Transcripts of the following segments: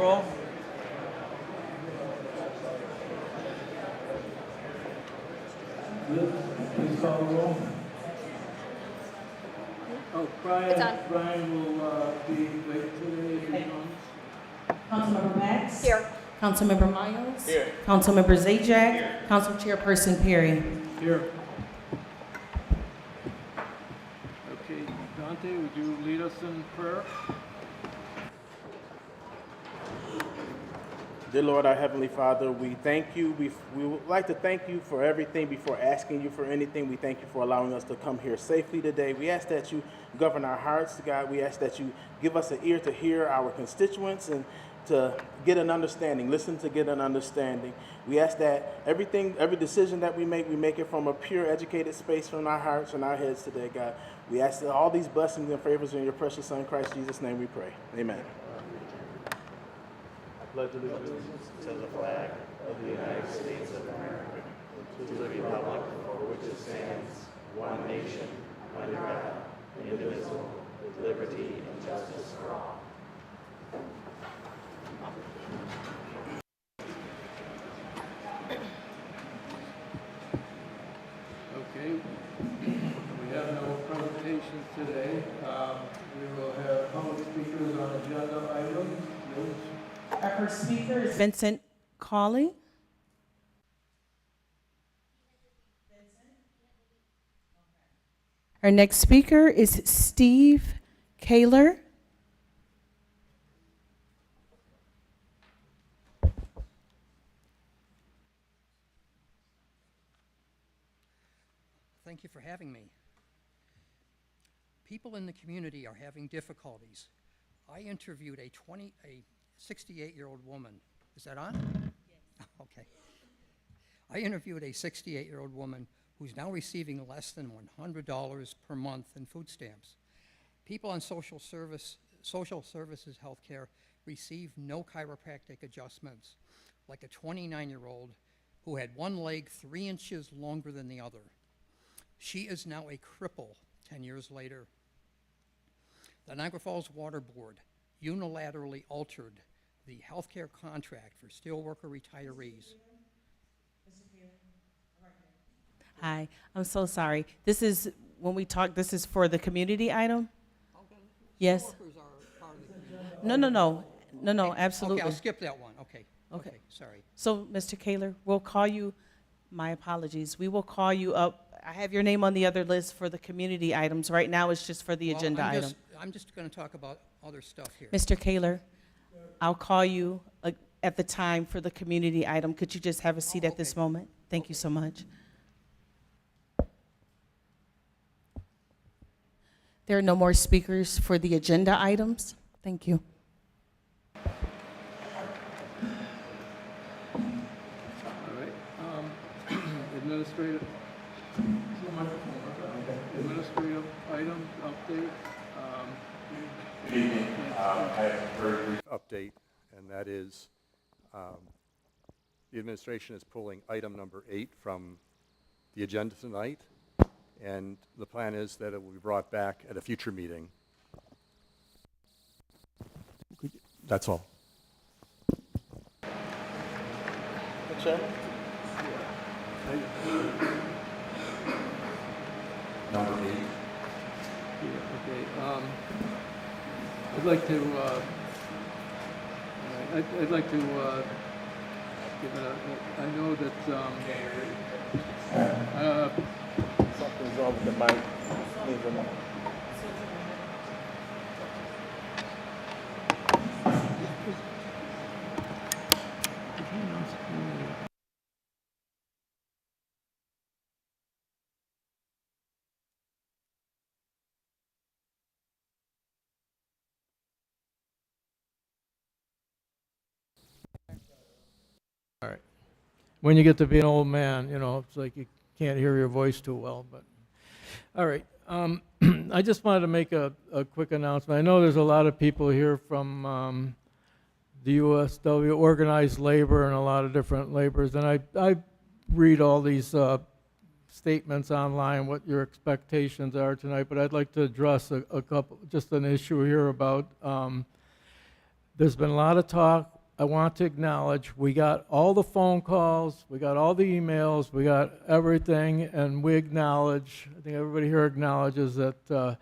roll. Liz, please call the roll. Oh, Brian will be late today if he comes. Councilmember Max? Here. Councilmember Miles? Here. Councilmember Zajac? Council Chairperson Perry? Here. Okay, Dante, would you lead us in prayer? Dear Lord, our Heavenly Father, we thank you. We would like to thank you for everything before asking you for anything. We thank you for allowing us to come here safely today. We ask that you govern our hearts, God. We ask that you give us an ear to hear our constituents and to get an understanding, listen to get an understanding. We ask that every decision that we make it from a pure, educated space from our hearts and our heads today, God. We ask that all these blessings and favors in your precious Son, Christ Jesus' name we pray. Amen. Pledge allegiance to the flag of the United States of America, to the republic for which it stands, one nation, under God, indivisible, with liberty and justice for all. Okay, we have no presentations today. We will have public speakers on agenda items. Liz? Our first speaker is Vincent Cawley. Our next speaker is Steve Kaler. Thank you for having me. People in the community are having difficulties. I interviewed a 68-year-old woman. Is that on? Yes. Okay. I interviewed a 68-year-old woman who's now receiving less than $100 per month in food stamps. People on social services health care receive no chiropractic adjustments, like a 29-year-old who had one leg 3 inches longer than the other. She is now a cripple 10 years later. The Niagara Falls Water Board unilaterally altered the healthcare contract for steelworker retirees. Hi, I'm so sorry. This is, when we talk, this is for the community item? Okay. Yes. Steelworkers are part of the community. No, absolutely. Okay, I'll skip that one. Okay. Okay. Sorry. So, Mr. Kaler, we'll call you, my apologies, we will call you up. I have your name on the other list for the community items. Right now, it's just for the agenda item. I'm just going to talk about other stuff here. Mr. Kaler, I'll call you at the time for the community item. Could you just have a seat at this moment? Thank you so much. There are no more speakers for the agenda items. Thank you. All right. Administrative items update. I have a very brief update, and that is the administration is pulling item number 8 from the agenda tonight, and the plan is that it will be brought back at a future meeting. That's all. Chairman? Number 8. Yeah, okay. I'd like to give it a, I know that, Something's wrong with the mic. Leave it alone. all right. When you get to be an old man, you know, it's like you can't hear your voice too well, but, all right. I just wanted to make a quick announcement. I know there's a lot of people here from the USW, organized labor, and a lot of different labors, and I read all these statements online, what your expectations are tonight, but I'd like to address a couple, just an issue here about There's been a lot of talk. I want to acknowledge, we got all the phone calls, we got all the emails, we got everything, and we acknowledge, I think everybody here acknowledges that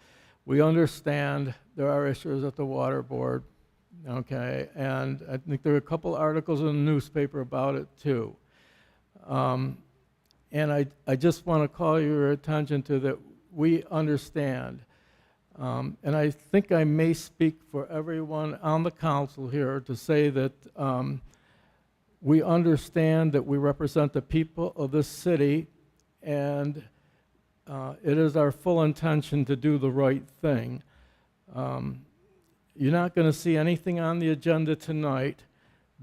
we understand there are issues at the water board, okay? And I think there are a couple articles in the newspaper about it too. And I just want to call your attention to that we understand. And I think I may speak for everyone on the council here to say that we understand that we represent the people of this city, and it is our full intention to do the right thing. You're not going to see anything on the agenda tonight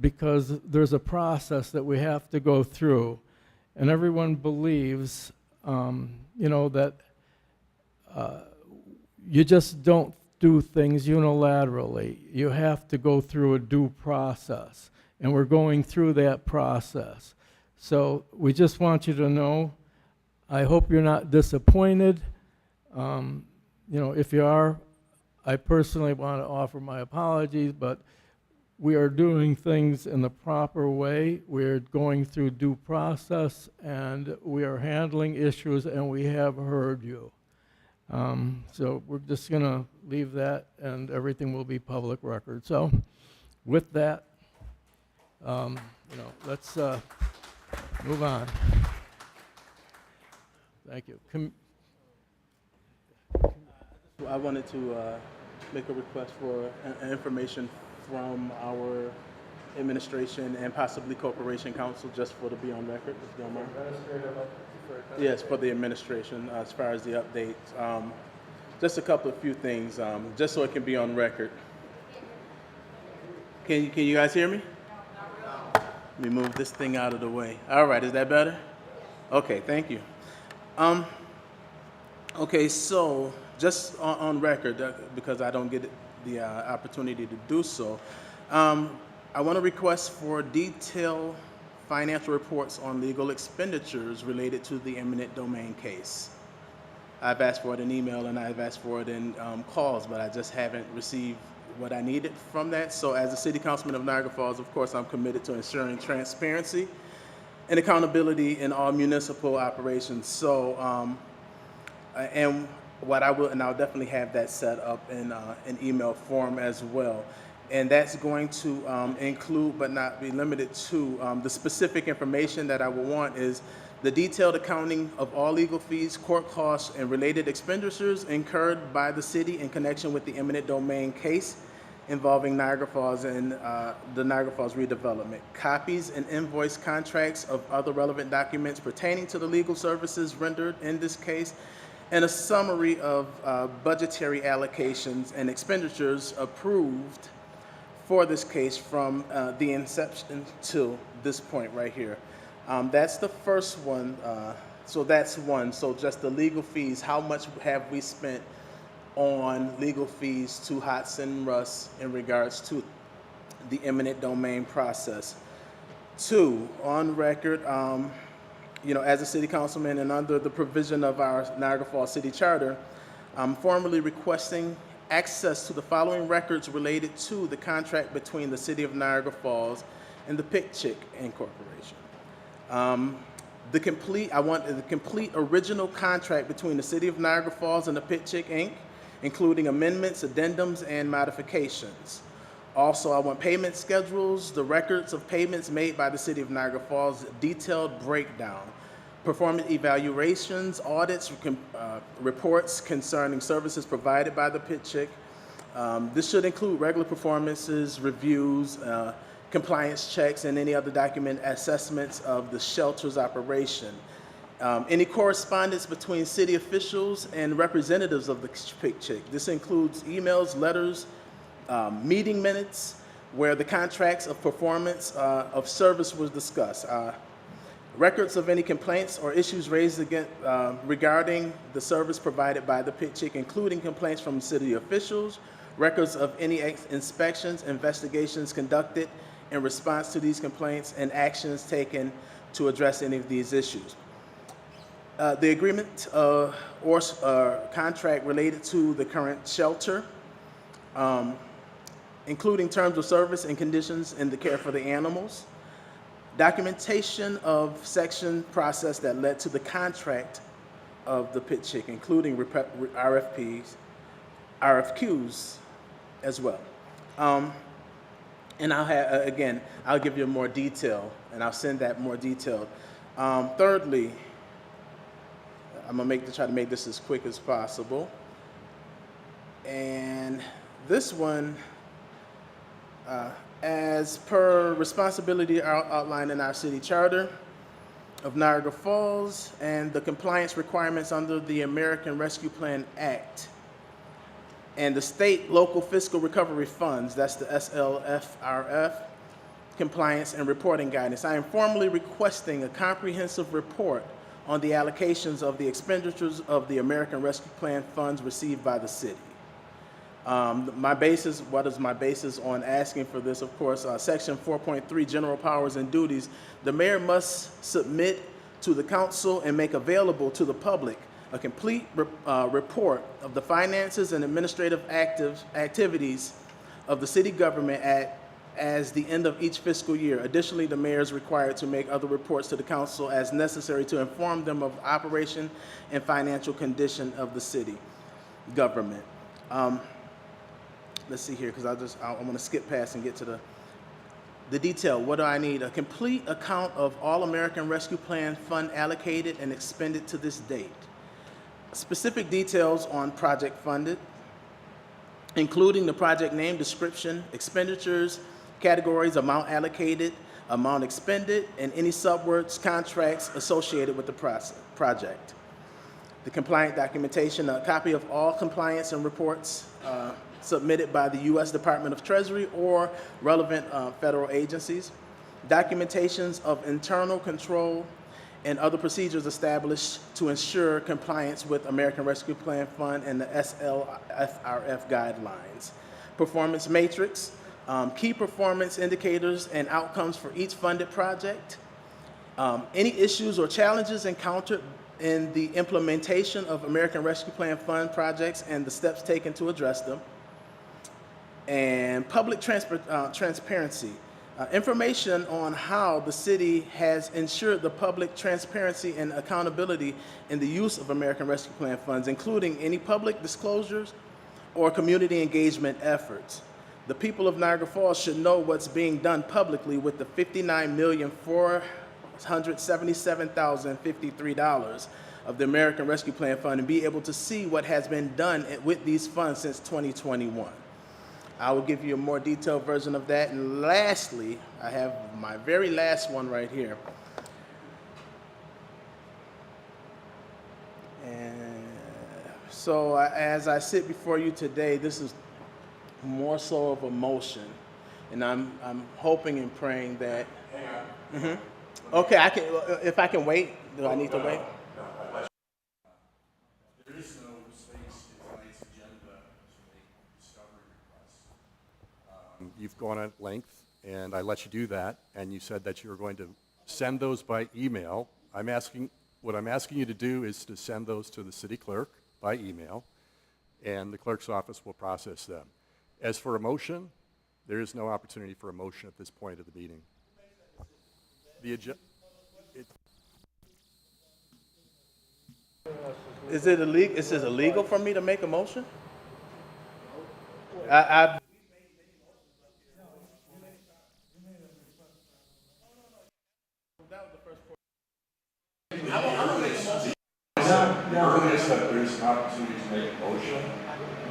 because there's a process that we have to go through. And everyone believes, that you just don't do things unilaterally. You have to go through a due process, and we're going through that process. So we just want you to know, I hope you're not disappointed. If you are, I personally want to offer my apologies, but we are doing things in the proper way. We're going through due process, and we are handling issues, and we have heard you. So we're just going to leave that, and everything will be public record. So with that, let's move on. Thank you. I wanted to make a request for information from our administration and possibly corporation counsel, just for to be on record, if you don't mind. Yes, for the administration, as far as the updates. Just a few things, just so it can be on record. Can you guys hear me? Let me move this thing out of the way. All right, is that better? Okay, thank you. Okay, so just on record, because I don't get the opportunity to do so, I want to request for detailed financial reports on legal expenditures related to the eminent domain case. I've asked for it in email and I've asked for it in calls, but I just haven't received what I needed from that. So as a city councilman of Niagara Falls, of course, I'm committed to ensuring transparency and accountability in all municipal operations. So, and what I will, and I'll definitely have that set up in an email form as well. And that's going to include, but not be limited to, the specific information that I will want is the detailed accounting of all legal fees, court costs, and related expenditures incurred by the city in connection with the eminent domain case involving Niagara Falls and the Niagara Falls redevelopment. Copies and invoice contracts of other relevant documents pertaining to the legal services rendered in this case, and a summary of budgetary allocations and expenditures approved for this case from the inception to this point right here. That's the first one. So that's one. So just the legal fees, how much have we spent on legal fees to Hodson Russ in regards to the eminent domain process? Two, on record, as a city councilman and under the provision of our Niagara Falls City Charter, I'm formally requesting access to the following records related to the contract between the City of Niagara Falls and the Pick Chick Incorporation. I want the complete original contract between the City of Niagara Falls and the Pick Chick Inc., including amendments, addendums, and modifications. Also, I want payment schedules, the records of payments made by the City of Niagara Falls, detailed breakdown, performance evaluations, audits, reports concerning services provided by the Pick Chick. This should include regular performances, reviews, compliance checks, and any other document assessments of the shelter's operation. Any correspondence between city officials and representatives of the Pick Chick. This includes emails, letters, meeting minutes, where the contracts of performance of service was discussed. Records of any complaints or issues raised against, regarding the service provided by the Pick Chick, including complaints from city officials, records of any inspections, investigations conducted in response to these complaints, and actions taken to address any of these issues. The agreement or contract related to the current shelter, including terms of service and conditions in the care for the animals, documentation of section process that led to the contract of the pit chick, including RFQs as well. And I'll have, again, I'll give you more detail, and I'll send that more detailed. Thirdly, I'm gonna try to make this as quick as possible. And this one, as per responsibility outlined in our city charter of Niagara Falls and the compliance requirements under the American Rescue Plan Act and the state local fiscal recovery funds, that's the SLFRF, compliance and reporting guidance, I am formally requesting a comprehensive report on the allocations of the expenditures of the American Rescue Plan funds received by the city. What is my basis on asking for this? Of course, Section 4.3, General Powers and Duties. The mayor must submit to the council and make available to the public a complete report of the finances and administrative activities of the city government as the end of each fiscal year. Additionally, the mayor is required to make other reports to the council as necessary to inform them of operation and financial condition of the city government. Let's see here, because I'm going to skip past and get to the detail. What do I need? A complete account of all American Rescue Plan fund allocated and expended to this date. Specific details on project funded, including the project name, description, expenditures, categories, amount allocated, amount expended, and any subworks, contracts associated with the project. The compliant documentation, a copy of all compliance and reports submitted by the U.S. Department of Treasury or relevant federal agencies, documentations of internal control and other procedures established to ensure compliance with American Rescue Plan Fund and the SLFRF guidelines, performance matrix, key performance indicators and outcomes for each funded project, any issues or challenges encountered in the implementation of American Rescue Plan Fund projects and the steps taken to address them, and public transparency, information on how the city has ensured the public transparency and accountability in the use of American Rescue Plan funds, including any public disclosures or community engagement efforts. The people of Niagara Falls should know what's being done publicly with the $59,477,053 of the American Rescue Plan Fund and be able to see what has been done with these funds since 2021. I will give you a more detailed version of that. And lastly, I have my very last one right here. And so as I sit before you today, this is more so of a motion. And I'm hoping and praying that. Okay, if I can wait, do I need to wait? There is no space in tonight's agenda to make discovery requests. You've gone at length, and I let you do that, and you said that you were going to send those by email. What I'm asking you to do is to send those to the city clerk by email, and the clerk's office will process them. As for a motion, there is no opportunity for a motion at this point of the meeting. Is it illegal for me to make a motion? The earliest that there's an opportunity to make a motion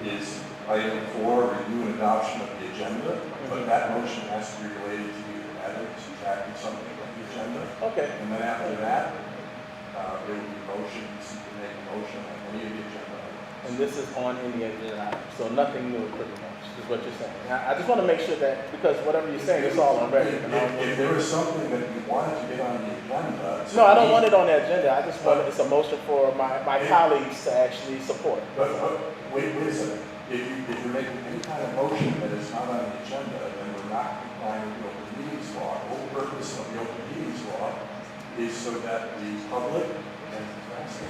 is item 4, review and adoption of the agenda, but that motion has to be related to either adding, subtracting something from the agenda. Okay. And then after that, there will be motions to make a motion on any of the agenda items. And this is on any agenda item, so nothing new pretty much is what you're saying. I just want to make sure that, because whatever you're saying, it's all on record. If there is something that you wanted to get on the agenda. No, I don't want it on the agenda. I just want it's a motion for my colleagues to actually support. But wait a second. If you're making any kind of motion that is not on the agenda, then we're not complying with the Open Meetings Law. The whole purpose of the Open Meetings Law is so that the public and the press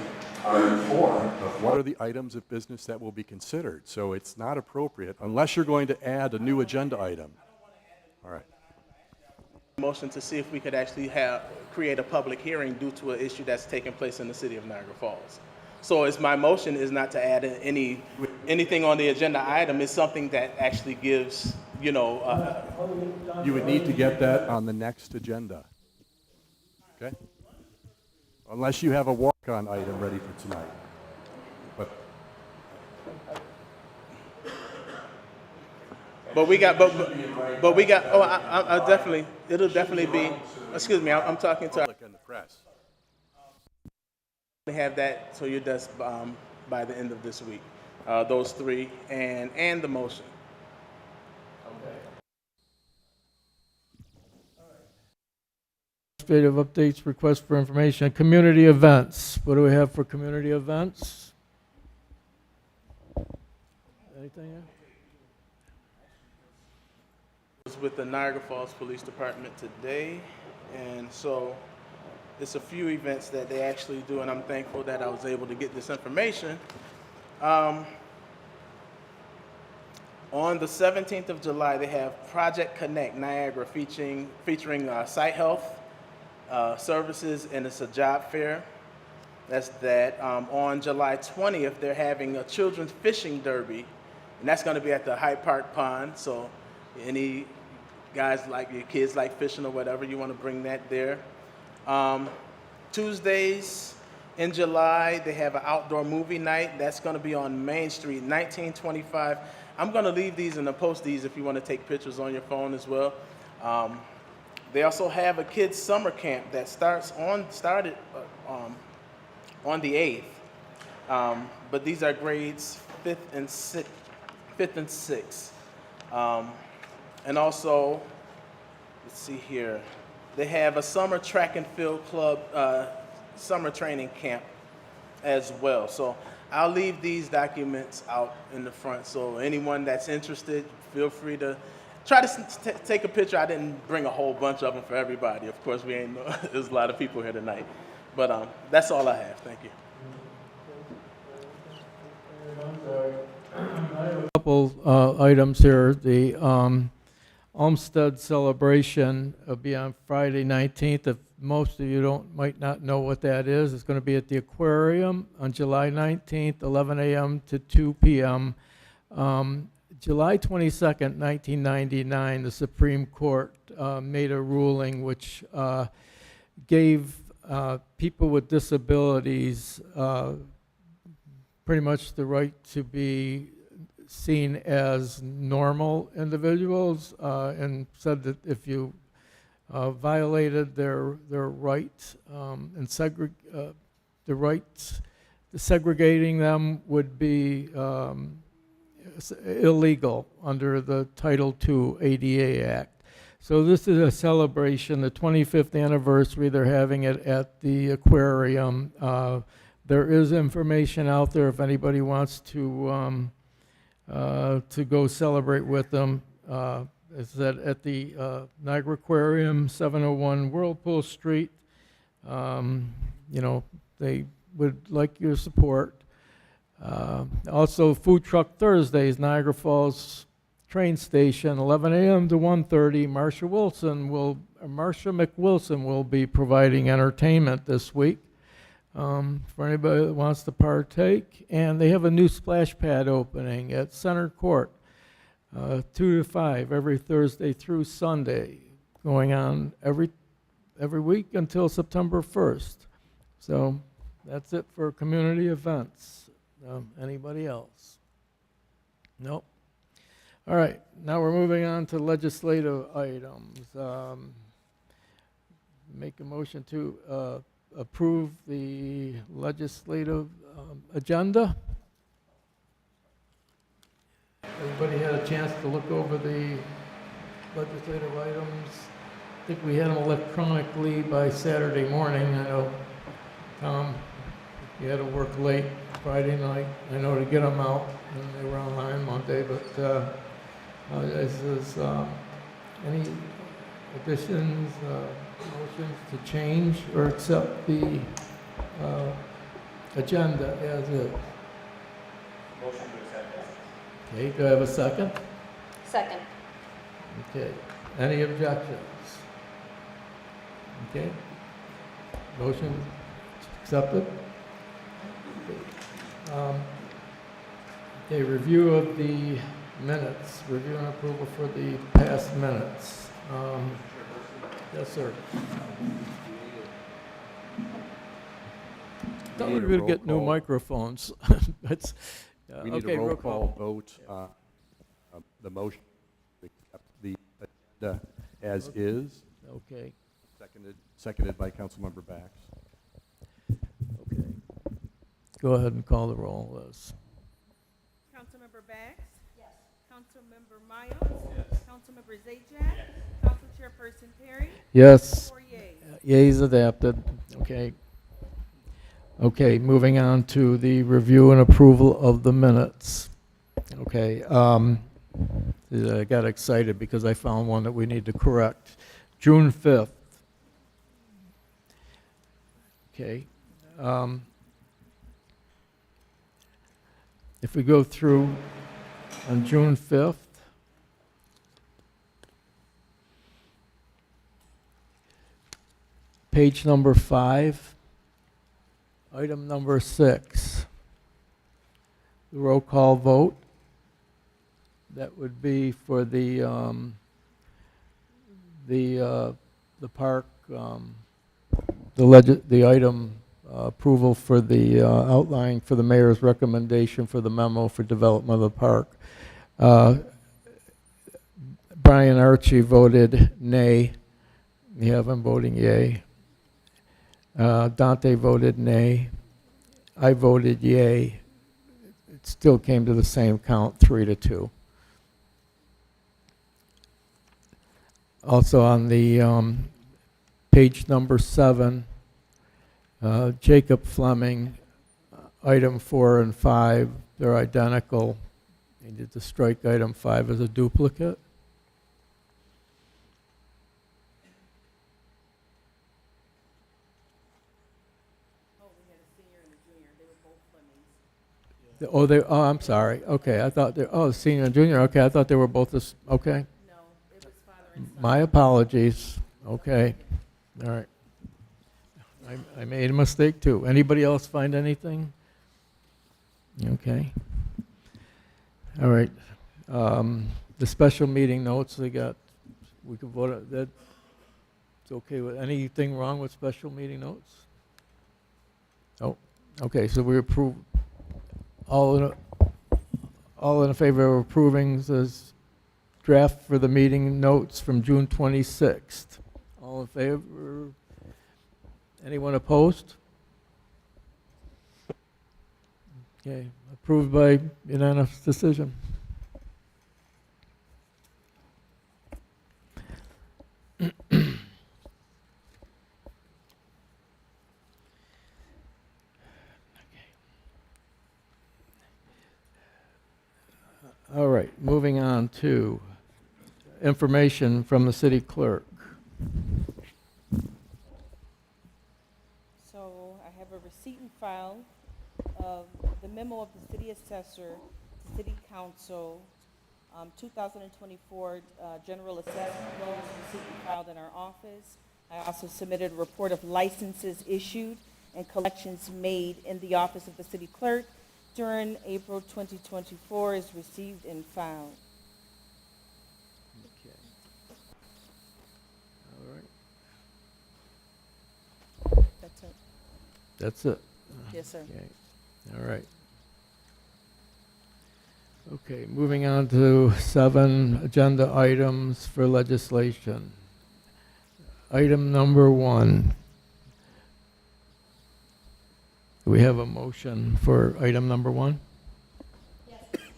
Item 4. of what are the items of business that will be considered. So it's not appropriate unless you're going to add a new agenda item. All right. Motion to see if we could actually create a public hearing due to an issue that's taking place in the city of Niagara Falls. So my motion is not to add anything on the agenda item. It's something that actually gives, You would need to get that on the next agenda. Okay? Unless you have a walk-on item ready for tonight. But we got, it'll definitely be, excuse me, I'm talking to, Public and the press. have that, so you're done by the end of this week. Those three and the motion. Administrative updates, request for information, community events. What do we have for community events? Anything here? Was with the Niagara Falls Police Department today, and so it's a few events that they actually do, and I'm thankful that I was able to get this information. On the 17th of July, they have Project Connect Niagara featuring site health services, and it's a job fair. That's that. On July 20th, they're having a children's fishing derby, and that's going to be at the Hyde Park Pond. So any guys like your kids like fishing or whatever, you want to bring that there. Tuesdays in July, they have an outdoor movie night. That's going to be on Main Street, 1925. I'm going to leave these and post these if you want to take pictures on your phone as well. They also have a kids summer camp that started on the 8th. But these are grades 5th and 6th. And also, let's see here, they have a summer track and field club, summer training camp as well. So I'll leave these documents out in the front. So anyone that's interested, feel free to try to take a picture. I didn't bring a whole bunch of them for everybody. Of course, there's a lot of people here tonight. But that's all I have. Thank you. I have a couple items here. The Olmsted celebration will be on Friday 19th. If most of you might not know what that is, it's going to be at the aquarium on July 19th, 11 a.m. to 2 p.m. July 22nd, 1999, the Supreme Court made a ruling which gave people with disabilities pretty much the right to be seen as normal individuals, and said that if you violated their right and segregating them would be illegal under the Title II ADA Act. So this is a celebration, the 25th anniversary. They're having it at the aquarium. There is information out there if anybody wants to go celebrate with them. It's at the Niagara Aquarium, 701 Whirlpool Street. They would like your support. Also, Food Truck Thursdays, Niagara Falls train station, 11 a.m. to 1:30. Marsha McWilson will be providing entertainment this week for anybody that wants to partake. And they have a new splash pad opening at Center Court, 2 to 5 every Thursday through Sunday, going on every week until September 1st. So that's it for community events. Anybody else? Nope. All right, now we're moving on to legislative items. Make a motion to approve the legislative agenda. Everybody had a chance to look over the legislative items. I think we had them electronically by Saturday morning. I know, Tom, you had to work late Friday night, I know, to get them out, and they were online Monday, but is any additions, motions to change or accept the agenda as is. Okay, do I have a second? Second. Okay, any objections? Okay, motion accepted. Okay, review of the minutes, review and approval for the past minutes. Yes, sir. Thought we need were a going to roll get new call. microphones. That's, We need okay, a roll call vote, the motion to accept the agenda as is, okay, seconded by Councilmember Bax. okay. Go ahead and call the roll, Liz. Councilmember Bax? Yes. Councilmember Miles? Yes. Councilmember Zajac? Yes. Council Chairperson Perry? Yes. 4 yeas. Yeas adapted, okay. Okay, moving on to the review and approval of the minutes. Okay, I got excited because I found one that we need to correct. June 5th. Okay. If we go through on June 5th, page number 5, item number 6, the roll call vote. That would be for the park, the item approval for the outline for the mayor's recommendation for the memo for development of the park. Brian Archie voted nay. We have him voting yay. Dante voted nay. I voted yay. It still came to the same count, 3-2. Also on the page number 7, Jacob Fleming, item 4 and 5, they're identical. Needed to strike item 5 as a duplicate. Oh, I'm sorry. Okay, I thought senior and junior. Okay, I thought they were both this. Okay. No, it was father and son. My apologies. Okay. All right. I made a mistake too. Anybody else find anything? Okay. All right. The special meeting notes we got. We can vote on that. It's okay with anything wrong with special meeting notes? Oh. Okay. So we approve. All in favor of approving this draft for the meeting notes from June 26th. All in favor? Anyone opposed? Okay, approved by unanimous decision. All right, moving on to information from the city clerk. So I have a receipt and file of the memo of the city assessor to city council, 2024 general assessment roll was received and filed in our office. I also submitted a report of licenses issued and collections made in the office of the city clerk during April 2024 is received and filed. Okay. All right. That's it. That's it. Yes, sir. Okay. All right. Okay, moving on to 7 agenda items for legislation. Item number 1. Do we have a motion for item number 1? Yes, Mr. Chairman.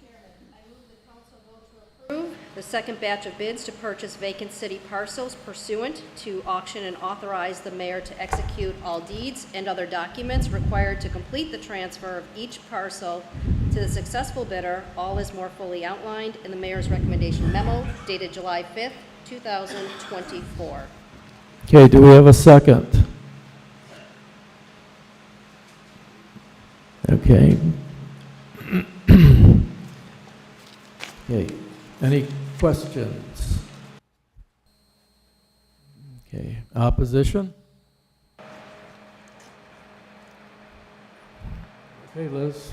I move the council vote to approve the second batch of bids to purchase vacant city parcels pursuant to auction and authorize the mayor to execute all deeds and other documents required to complete the transfer of each parcel to the successful bidder. All is more fully outlined in the mayor's recommendation memo dated July 5th, 2024. Okay, do we have a second? Okay. Okay, any questions? Okay, opposition? Okay, Liz?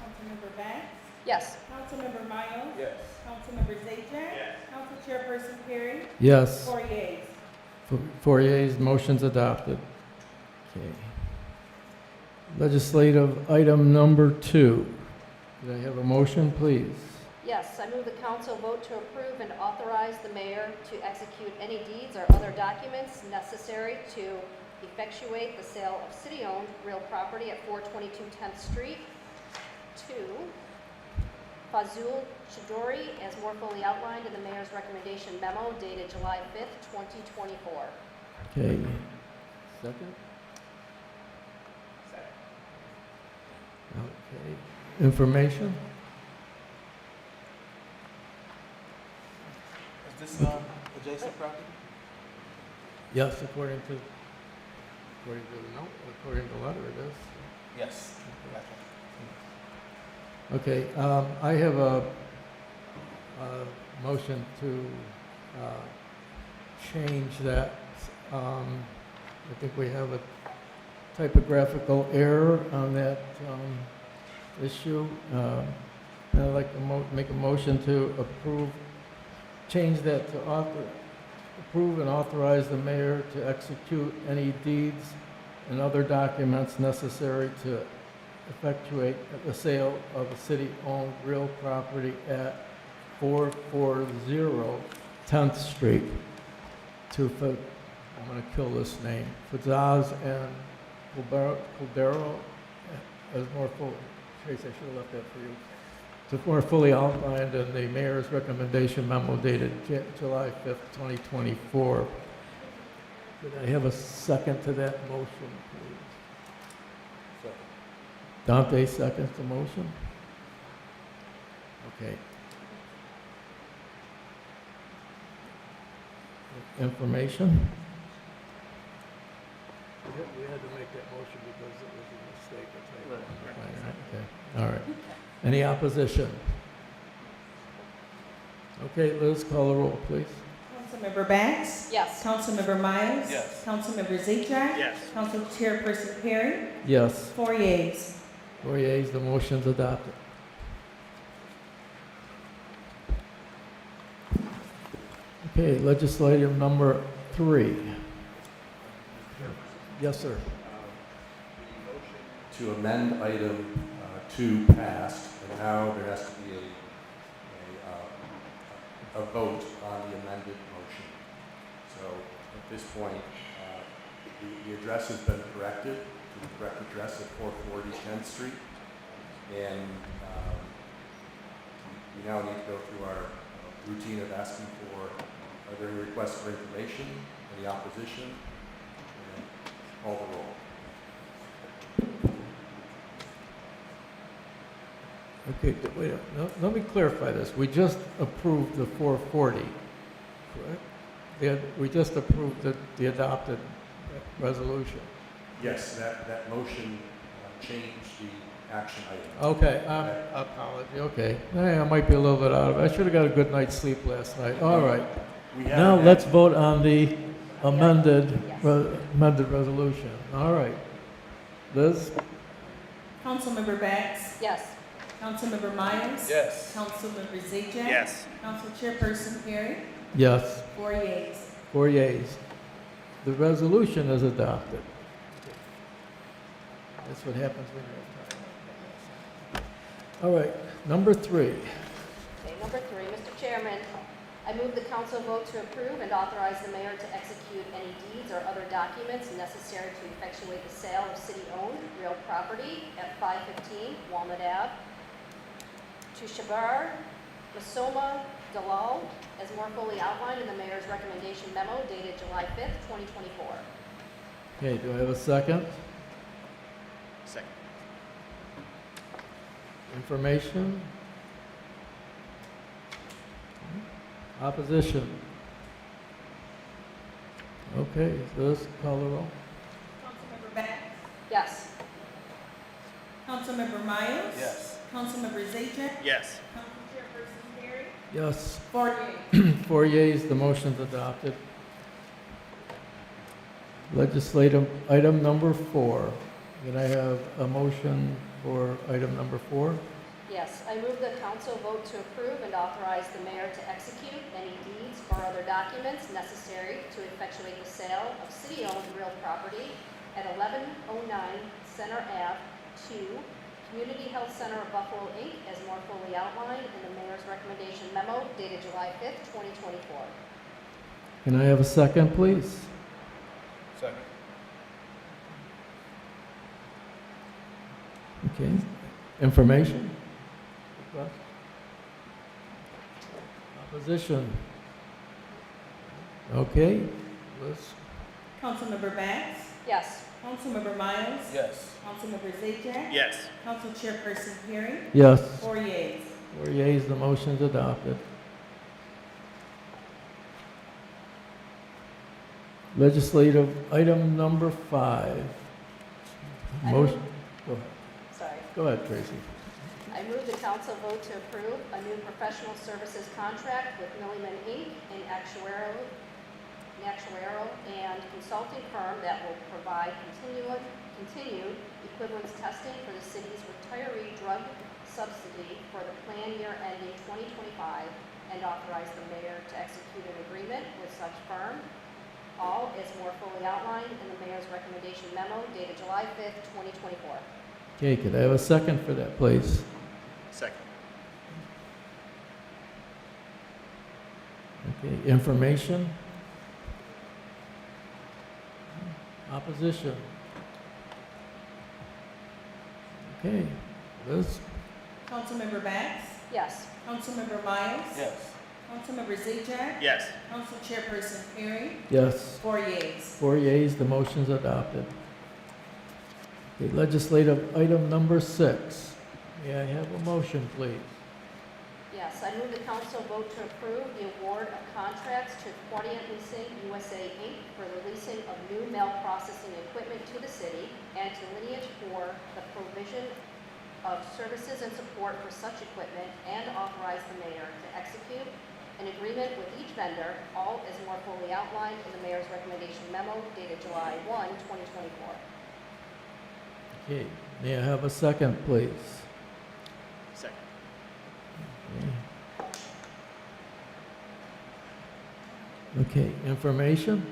Councilmember Bax? Yes. Councilmember Miles? Yes. Councilmember Zajac, yes. Council Chairperson Perry? Yes. 4 yeas. 4 yeas, motion's adopted. Okay. Legislative item number 2. Could I have a motion, please? Yes, I move the council vote to approve and authorize the mayor to execute any deeds or other documents necessary to effectuate the sale of city-owned real property at 422 10th Street to Fazul Chidori, as more fully outlined in the mayor's recommendation memo dated July 5th, 2024. Okay. Second? Okay. Information? Is this adjacent property? Yes, according to the note, according to the letter, it is. Yes. Okay, I have a motion to change that. I think we have a typographical error on that issue. And I'd like to make a motion to change that to approve and authorize the mayor to execute any deeds and other documents necessary to effectuate the sale of the city-owned real property at 440 10th Street to, I'm going to kill this name, Fazaz and Caldero, as more full, Trace, I should have left that for you, to more fully outlined in the mayor's recommendation memo dated July 5th, 2024. Could I have a second to that motion, please? Dante seconds the motion. Okay. Information? We had to make that motion because it was a mistake. Okay, all right. Any opposition? Okay, Liz, call the roll, please. Councilmember Bax? Yes. Councilmember Miles? Yes. Councilmember Zajac, Yes. Council Chairperson Perry? Yes. 4 yeas. 4 yeas, the motion's adopted. Okay, legislative number 3. Yes, sir. To amend item 2 passed, and now there has to be a vote on the amended motion. So at this point, the address has been corrected to the correct address at 440 10th Street, and we now need to go through our routine of asking for, are there any requests for information, any opposition, and call the roll. Okay, wait, let me clarify this. We just approved the 440, correct? We just approved the adopted resolution. Yes, that motion changed the action item. Okay, apology, okay. I might be a little bit out of it. I should have got a good night's sleep last night. All right. Now let's vote on the amended resolution. All right. Liz? Councilmember Bax? Yes. Councilmember Miles? Yes. Councilmember Zajac, Yes. Council Chairperson Perry? Yes. 4 yeas. 4 yeas. The resolution is adopted. That's what happens when you have time. All right, number 3. Okay, number 3, Mr. Chairman, I move the council vote to approve and authorize the mayor to execute any deeds or other documents necessary to effectuate the sale of city-owned real property at 515 Walnut Ave to Shabar Masoma Dalal, as more fully outlined in the mayor's recommendation memo dated July 5th, 2024. Okay, do I have a second? Second. Information? Opposition? Okay, Liz, call the roll. Councilmember Bax? Yes. Councilmember Miles? Yes. Councilmember Zajac? Yes. Council Chairperson Perry? Yes. 4 yeas. 4 yeas, the motion's adopted. Legislative item number 4. Can I have a motion for item number 4? Yes, I move the council vote to approve and authorize the mayor to execute any deeds or other documents necessary to effectuate the sale of city-owned real property at 1109 Center Ave to Community Health Center of Buffalo, Inc., as more fully outlined in the mayor's recommendation memo dated July 5th, 2024. Can I have a second, please? Second. Okay. Information? Request? Opposition? Okay. Liz? Councilmember Bax? Yes. Councilmember Miles? Yes. Councilmember Zajac? Yes. Council Chairperson Perry? Yes. 4 yeas. 4 yeas, the motion's adopted. Legislative item number 5. I Motion, go ahead. Sorry. Go ahead, Tracy. I move the council vote to approve a new professional services contract with Milliman Inc., an actuarial and consulting firm that will provide continued equivalence testing for the city's retiree drug subsidy for the plan year ending 2025, and authorize the mayor to execute an agreement with such firm, all as more fully outlined in the mayor's recommendation memo dated July 5th, 2024. Okay, could I have a second for that, please? Second. Okay, information? Opposition? Okay, Liz? Councilmember Bax? Yes. Councilmember Miles? Yes. Councilmember Zajac? Yes. Council Chairperson Perry? Yes. 4 yeas. 4 yeas, the motion's adopted. Okay, legislative item number 6. May I have a motion, please? Yes, I move the council vote to approve the award of contracts to Quadient Leasing USA, Inc. for the leasing of new mail processing equipment to the city and to Lineage for the provision of services and support for such equipment, and authorize the mayor to execute an agreement with each vendor, all as more fully outlined in the mayor's recommendation memo dated July 1, 2024. Okay, may I have a second, please? Second. Okay, information?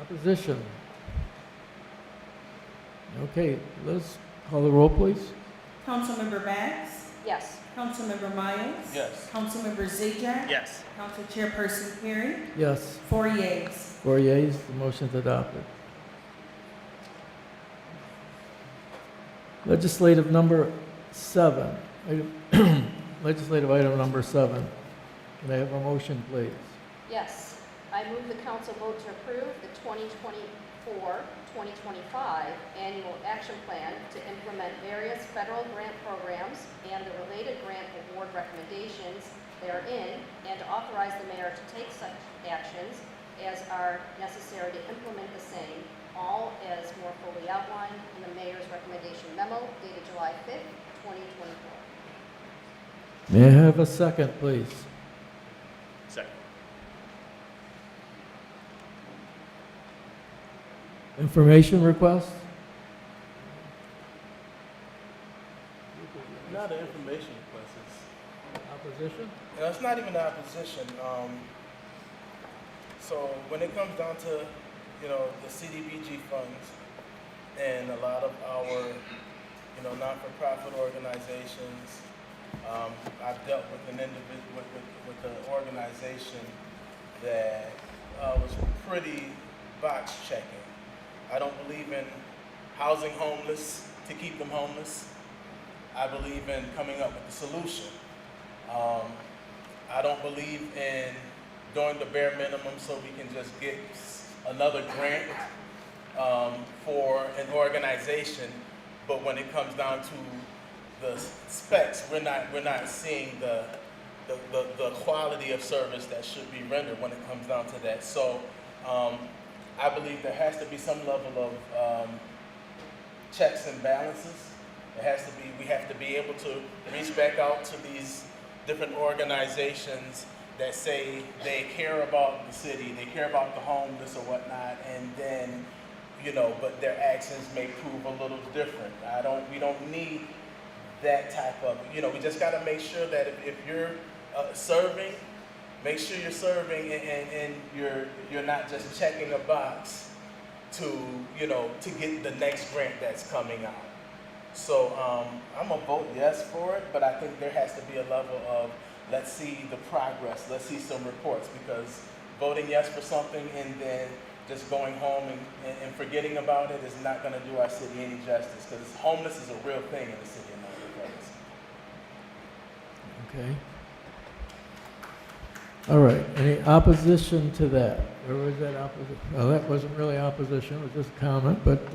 Opposition? Okay, Liz, call the roll, please. Councilmember Bax? Yes. Councilmember Miles? Yes. Councilmember Zajac? Yes. Council Chairperson Perry? Yes. 4 yeas. 4 yeas, the motion's adopted. Legislative number 7. Legislative item number 7. Can I have a motion, please? Yes, I move the council vote to approve the 2024-2025 annual action plan to implement various federal grant programs and the related grant award recommendations therein, and to authorize the mayor to take such actions as are necessary to implement the same, all as more fully outlined in the mayor's recommendation memo dated July 5th, 2024. May I have a second, please? Second. Information request? Not an information request. Opposition? It's not even opposition. So when it comes down to, the CDBG funds and a lot of our, non-for-profit organizations, I've dealt with an individual, with an organization that was pretty box checking. I don't believe in housing homeless to keep them homeless. I believe in coming up with a solution. I don't believe in doing the bare minimum so we can just get another grant for an organization, but when it comes down to the specs, we're not seeing the quality of service that should be rendered when it comes down to that. So I believe there has to be some level of checks and balances. It has to be, we have to be able to reach back out to these different organizations that say they care about the city, they care about the homeless or whatnot, and then, you know, but their actions may prove a little different. We don't need that type of, you know, we just got to make sure that if you're serving, make sure you're serving and you're not just checking a box to, you know, to get the next grant that's coming out. So I'm gonna vote yes for it, but I think there has to be a level of, let's see the progress, let's see some reports, because voting yes for something and then just going home and forgetting about it is not gonna do our city any justice, because homeless is a real thing in the city of Niagara Falls. Okay. All right, any opposition to that? Or was that opposition? Well, that wasn't really opposition, it was just a comment, but I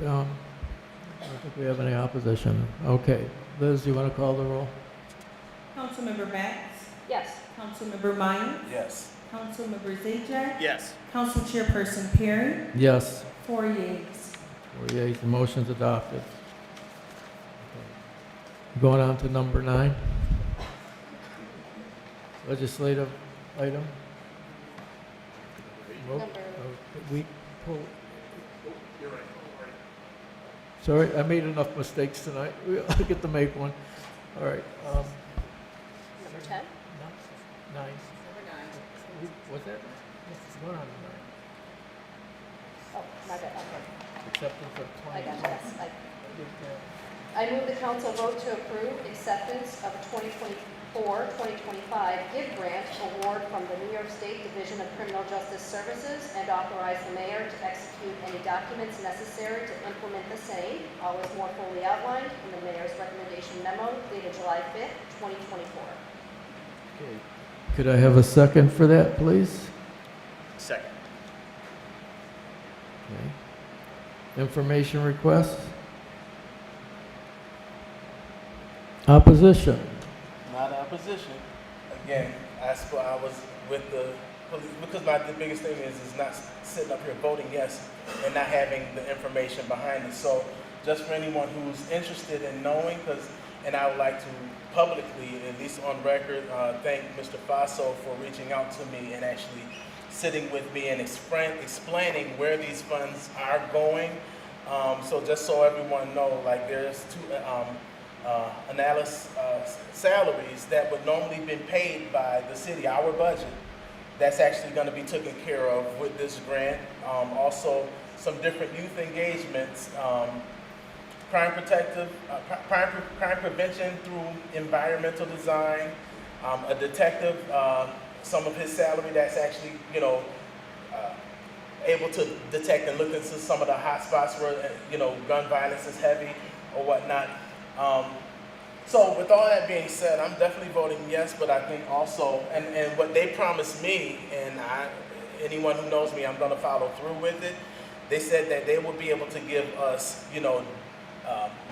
don't think we have any opposition. Okay, Liz, you want to call the roll? Councilmember Bax? Yes. Councilmember Miles? Yes. Councilmember Zajac, Yes. Council Chairperson Perry? Yes. 4 yeas. 4 yeas, the motion's adopted. Going on to number 9. Legislative item. Roll- Number- we pull. Sorry, I made enough mistakes tonight. I get to make one. All right. Number 10? 9. Number 9. Was that? One on 9. Oh, my bad, okay. Acceptance of I 20. got you, yes. I move the council vote to approve acceptance of a 2024-2025 gift grant award from the New York State Division of Criminal Justice Services and authorize the mayor to execute any documents necessary to implement the same, all is more fully outlined in the mayor's recommendation memo dated July 5th, 2024. Okay. Could I have a second for that, please? Second. Okay. Information requests? Opposition? Not opposition. Again, I was with the police, because the biggest thing is not sitting up here voting yes and not having the information behind it. So just for anyone who's interested in knowing, and I would like to publicly, at least on record, thank Mr. Faso for reaching out to me and actually sitting with me and explaining where these funds are going. So just so everyone know, like there's two analysis salaries that would normally been paid by the city, our budget, that's actually going to be taken care of with this grant. Also, some different youth engagements, crime prevention through environmental design, a detective, some of his salary that's actually, you know, able to detect and look into some of the hot spots where, you know, gun violence is heavy or whatnot. So with all that being said, I'm definitely voting yes, but I think also, and what they promised me, and anyone who knows me, I'm going to follow through with it. They said that they will be able to give us, you know,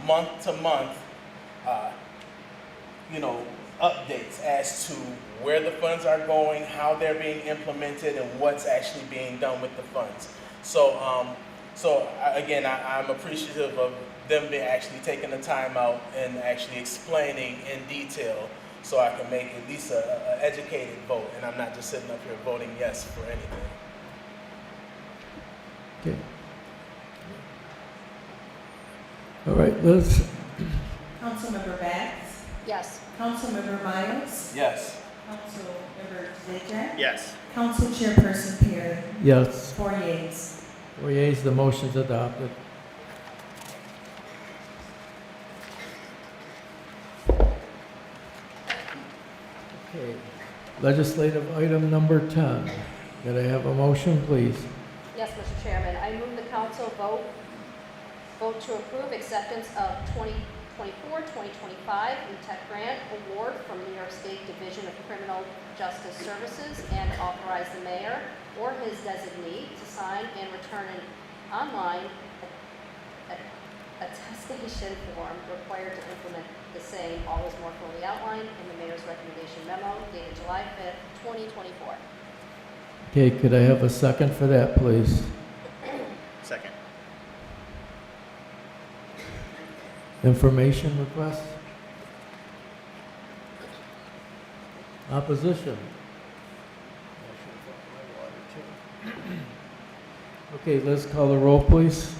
month to month, you know, updates as to where the funds are going, how they're being implemented, and what's actually being done with the funds. So, again, I'm appreciative of them actually taking the time out and actually explaining in detail, so I can make at least an educated vote, and I'm not just sitting up here voting yes for anything. Okay. All right, Liz? Councilmember Bax? Yes. Councilmember Miles? Yes. Councilmember Zajac, Yes. Council Chairperson Perry? Yes. 4 yeas. 4 yeas, the motion's adopted. Okay, legislative item number 10. Could I have a motion, please? Yes, Mr. Chairman, I move the council vote to approve acceptance of 2024-2025 tech grant award from New York State Division of Criminal Justice Services and authorize the mayor or his designee to sign and return an online attestation form required to implement the same. All is more fully outlined in the mayor's recommendation memo dated July 5th, 2024. Okay, could I have a second for that, please? Information request? Opposition? Okay, Liz, call the roll, please.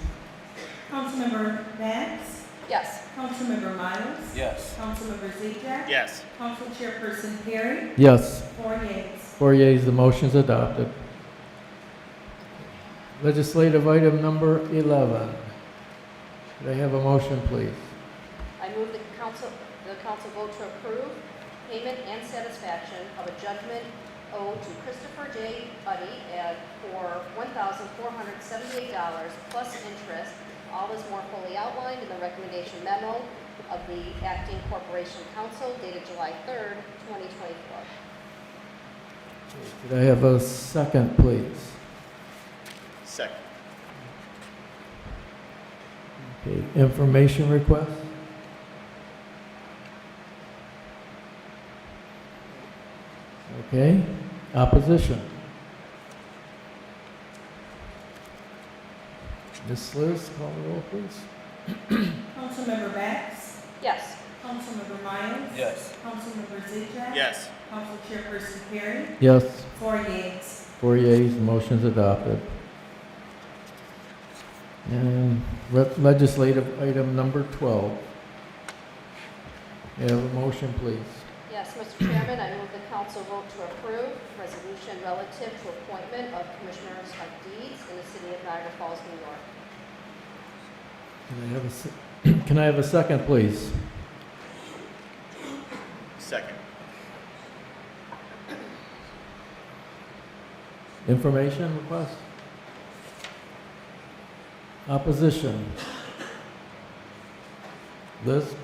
Councilmember Vance. Yes. Councilmember Miles. Yes. Councilmember Zajac, Yes. Council Chairperson Perry, Yes. 4 yeas. 4 yeas, the motion's adopted. Legislative item number 11. Could I have a motion, please? I move the council vote to approve payment and satisfaction of a judgment owed to Christopher J. Uddy for $1,478 plus interest. All is more fully outlined in the recommendation memo of the acting corporation council dated July 3rd, 2024. Could I have a second, please? Second. Okay, information request? Okay, opposition? Ms. Liz, call the roll, please. Councilmember Bax, Yes. Councilmember Miles. Yes. Councilmember Zajac, Yes. Council Chairperson Perry, Yes. 4 yeas. 4 yeas, the motion's adopted. And legislative item number 12. May I have a motion, please? Yes, Mr. Chairman, I move the council vote to approve resolution relative to appointment of commissioners of deeds in the city of Niagara Falls, New York. Can I have a second, please? Second. Information request? Opposition? Liz?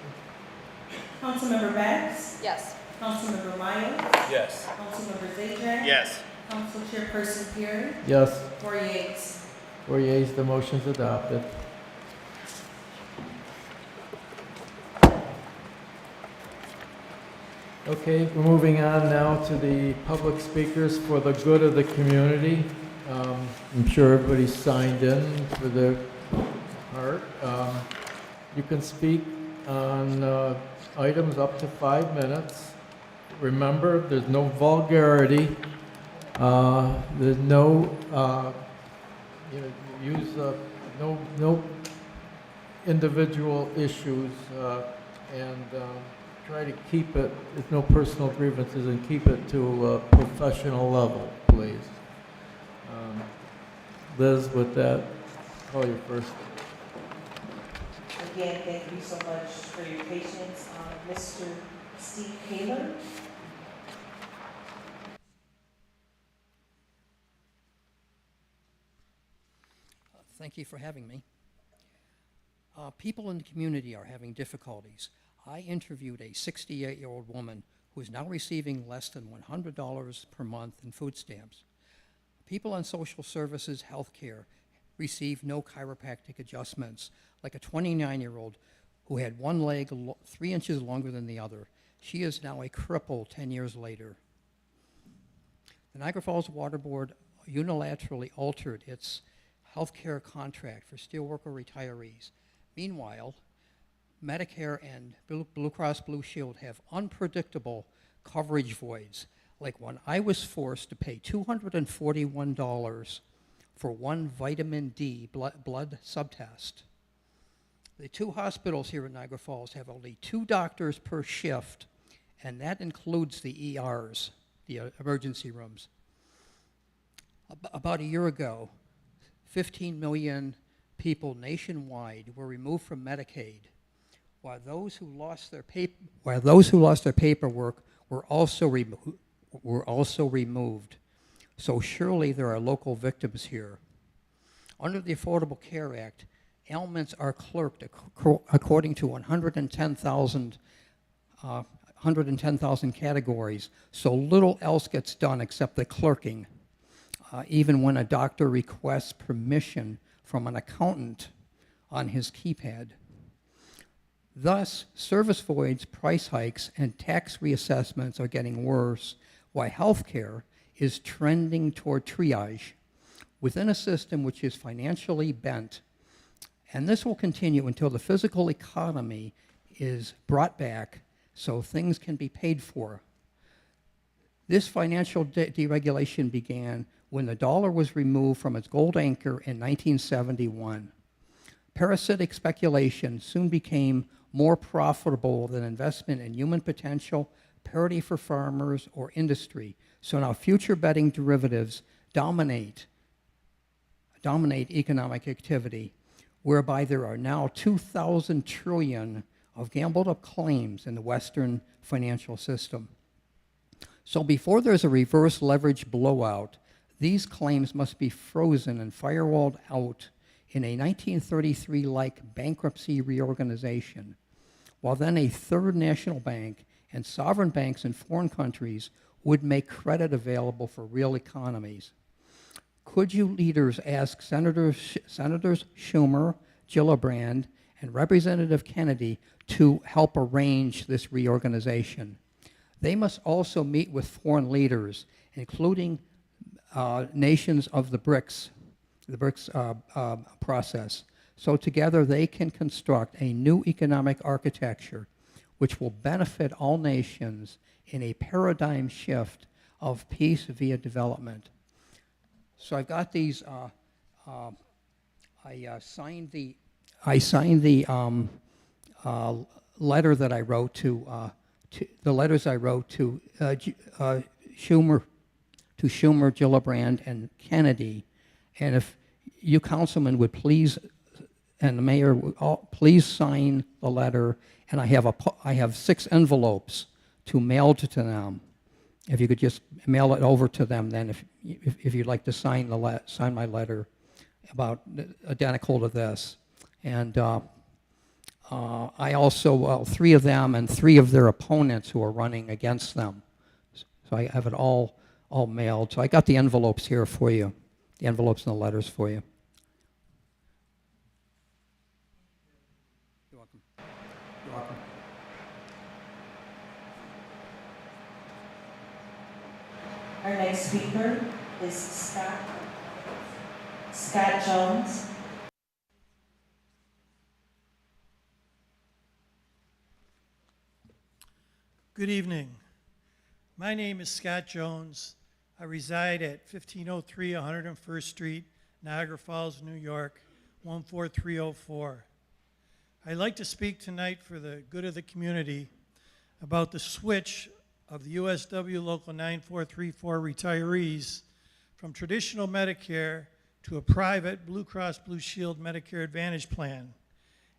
Councilmember Bax, Yes. Councilmember Miles, Yes. Councilmember Zajac, Yes. Council Chairperson Perry, Yes. 4 yeas. 4 yeas, the motion's adopted. Okay, we're moving on now to the public speakers for the good of the community. I'm sure everybody's signed in for their part. You can speak on items up to 5 minutes. Remember, there's no vulgarity. There's no, use no individual issues, and try to keep it, there's no personal grievances, and keep it to a professional level, please. Liz, with that, call you first. Again, thank you so much for your patience. Mr. Steve Kaler. Thank you for having me. People in the community are having difficulties. I interviewed a 68-year-old woman who is now receiving less than $100 per month in food stamps. People on social services, health care, receive no chiropractic adjustments, like a 29-year-old who had one leg 3 inches longer than the other. She is now a cripple 10 years later. The Niagara Falls Water Board unilaterally altered its health care contract for steelworker retirees. Meanwhile, Medicare and Blue Cross Blue Shield have unpredictable coverage voids, like when I was forced to pay $241 for one vitamin D blood subtest. The 2 hospitals here in Niagara Falls have only 2 doctors per shift, and that includes the ERs, the emergency rooms. About a year ago, 15 million people nationwide were removed from Medicaid, while those who lost their paperwork were also removed. So surely there are local victims here. Under the Affordable Care Act, ailments are clerked according to 110,000 categories, so little else gets done except the clerking, even when a doctor requests permission from an accountant on his keypad. Thus, service voids, price hikes, and tax reassessments are getting worse, while healthcare is trending toward triage within a system which is financially bent And this will continue until the physical economy is brought back so things can be paid for. This financial deregulation began when the dollar was removed from its gold anchor in 1971. Parasitic speculation soon became more profitable than investment in human potential, parity for farmers, or industry. So now future betting derivatives dominate economic activity, whereby there are now 2,000 trillion of gambled up claims in the Western financial system. So before there's a reverse leverage blowout, these claims must be frozen and firewalled out in a 1933-like bankruptcy reorganization, while then a third national bank and sovereign banks in foreign countries would make credit available for real economies. Could you leaders ask Senators Schumer, Gillibrand, and Representative Kennedy to help arrange this reorganization? They must also meet with foreign leaders, including nations of the BRICS process, so together they can construct a new economic architecture which will benefit all nations in a paradigm shift of peace via development. So I've got these. I signed the letter that I wrote to the letters I wrote to Schumer, Gillibrand, and Kennedy. And if you councilmen would please, and the mayor would please sign the letter. And I have 6 envelopes to mail to them. If you could just mail it over to them, then if you'd like to sign my letter about identical to this. And I also 3 of them and 3 of their opponents who are running against them. So I have it all mailed. So I got the envelopes here for you, the envelopes and the letters for you. You're welcome. You're welcome. Our next speaker is Scott Jones. Good evening. My name is Scott Jones. I reside at 1503 101st Street, Niagara Falls, New York, 14304. I'd like to speak tonight for the good of the community about the switch of the USW Local 9434 retirees from traditional Medicare to a private Blue Cross Blue Shield Medicare Advantage plan,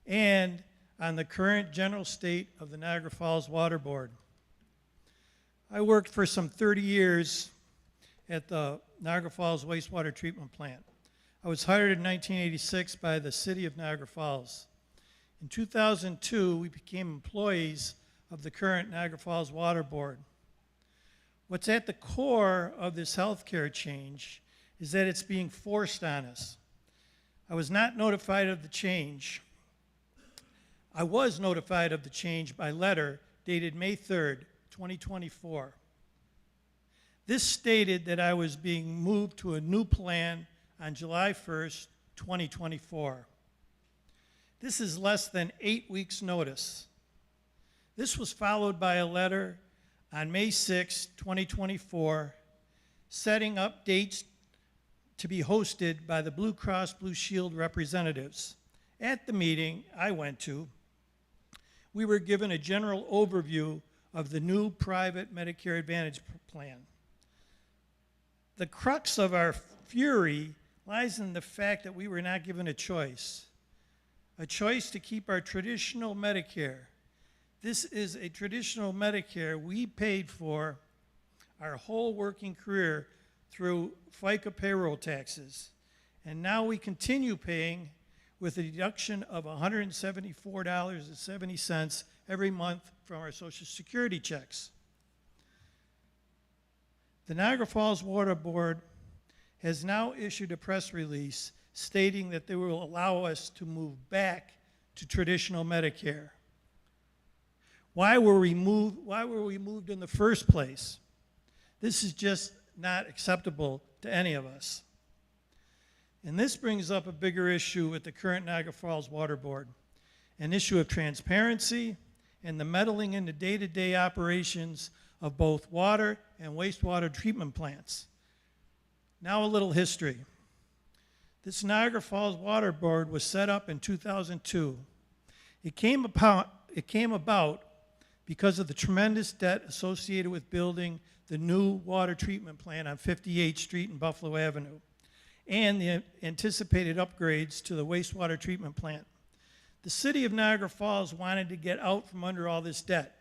and on the current general state of the Niagara Falls Water Board. I worked for some 30 years at the Niagara Falls Wastewater Treatment Plant. I was hired in 1986 by the city of Niagara Falls. In 2002, we became employees of the current Niagara Falls Water Board. What's at the core of this healthcare change is that it's being forced on us. I was not notified of the change. I was notified of the change by letter dated May 3rd, 2024. This stated that I was being moved to a new plan on July 1st, 2024. This is less than 8 weeks' notice. This was followed by a letter on May 6, 2024, setting up dates to be hosted by the Blue Cross Blue Shield representatives. At the meeting I went to, we were given a general overview of the new private Medicare Advantage plan. The crux of our fury lies in the fact that we were not given a choice to keep our traditional Medicare. This is a traditional Medicare we paid for our whole working career through FICA payroll taxes. And now we continue paying with a deduction of $174.70 every month from our Social Security checks. The Niagara Falls Water Board has now issued a press release stating that they will allow us to move back to traditional Medicare. Why were we moved in the first place? This is just not acceptable to any of us. And this brings up a bigger issue with the current Niagara Falls Water Board, an issue of transparency and the meddling in the day-to-day operations of both water and wastewater treatment plants. Now a little history. This Niagara Falls Water Board was set up in 2002. It came about because of the tremendous debt associated with building the new water treatment plant on 58th Street and Buffalo Avenue, and the anticipated upgrades to the wastewater treatment plant. The city of Niagara Falls wanted to get out from under all this debt.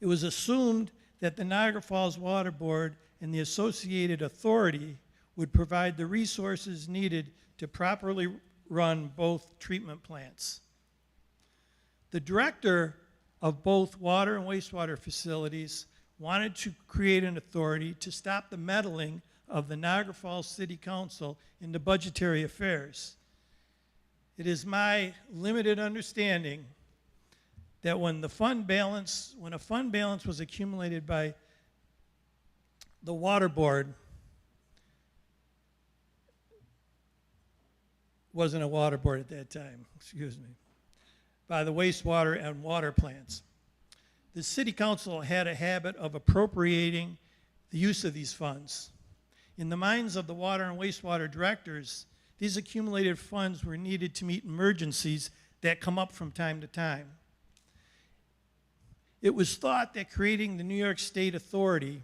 It was assumed that the Niagara Falls Water Board and the associated authority would provide the resources needed to properly run both treatment plants. The director of both water and wastewater facilities wanted to create an authority to stop the meddling of the Niagara Falls City Council into budgetary affairs. It is my limited understanding that when a fund balance was accumulated by the water board, wasn't a water board at that time, excuse me, by the wastewater and water plants. The city council had a habit of appropriating the use of these funds. In the minds of the water and wastewater directors, these accumulated funds were needed to meet emergencies that come up from time to time. It was thought that creating the New York State Authority,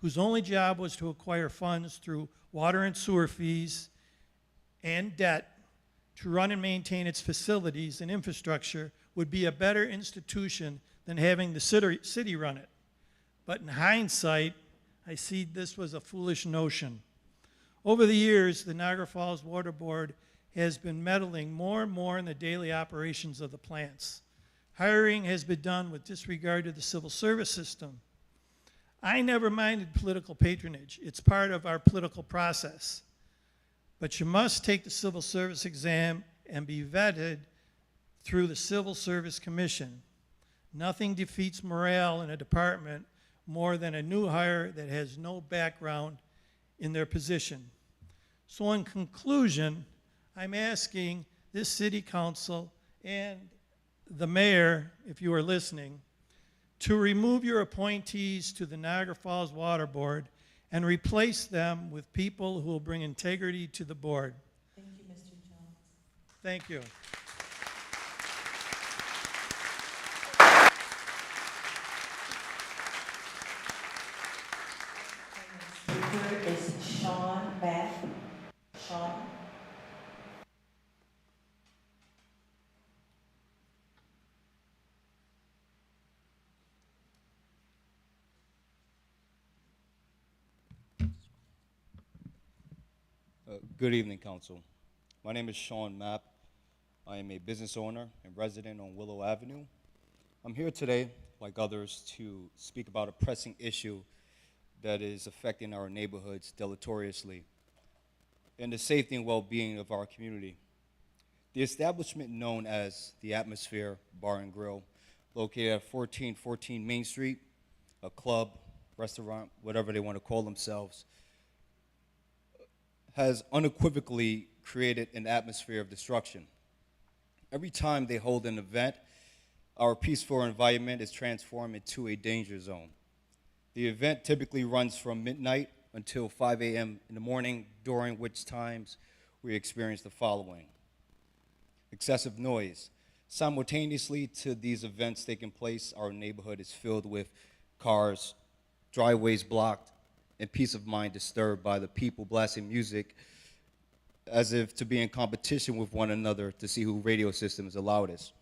whose only job was to acquire funds through water and sewer fees and debt to run and maintain its facilities and infrastructure, would be a better institution than having the city run it. But in hindsight, I see this was a foolish notion. Over the years, the Niagara Falls Water Board has been meddling more and more in the daily operations of the plants. Hiring has been done with disregard to the civil service system. I never minded political patronage. It's part of our political process. But you must take the civil service exam and be vetted through the Civil Service Commission. Nothing defeats morale in a department more than a new hire that has no background in their position. So in conclusion, I'm asking this city council and the mayor, if you are listening, to remove your appointees to the Niagara Falls Water Board and replace them with people who will bring integrity to the board. Thank you, Mr. Jones. Thank you. Speaker is Sean Mack. Sean? Good evening, Council. My name is Sean Mapp. I am a business owner and resident on Willow Avenue. I'm here today, like others, to speak about a pressing issue that is affecting our neighborhoods deleteriously and the safety and well-being of our community. The establishment known as the Atmosphere Bar and Grill, located at 1414 Main Street, a club, restaurant, whatever they want to call themselves, has unequivocally created an atmosphere of destruction. Every time they hold an event, our peaceful environment is transformed into a danger zone. The event typically runs from midnight until 5 a.m. in the morning, during which times we experience the following: excessive noise. Simultaneously to these events taking place, our neighborhood is filled with cars, driveways blocked, and peace of mind disturbed by the people blasting music as if to be in competition with one another to see who radio system is the loudest.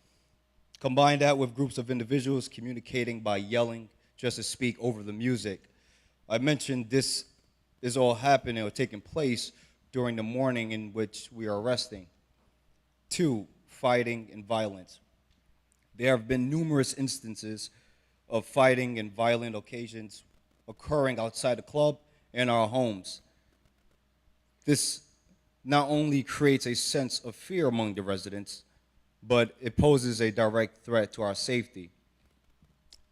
Combine that with groups of individuals communicating by yelling just to speak over the music. I mentioned this is all happening or taking place during the morning in which we are resting. 2, fighting and violence. There have been numerous instances of fighting and violent occasions occurring outside the club and our homes. This not only creates a sense of fear among the residents, but it poses a direct threat to our safety.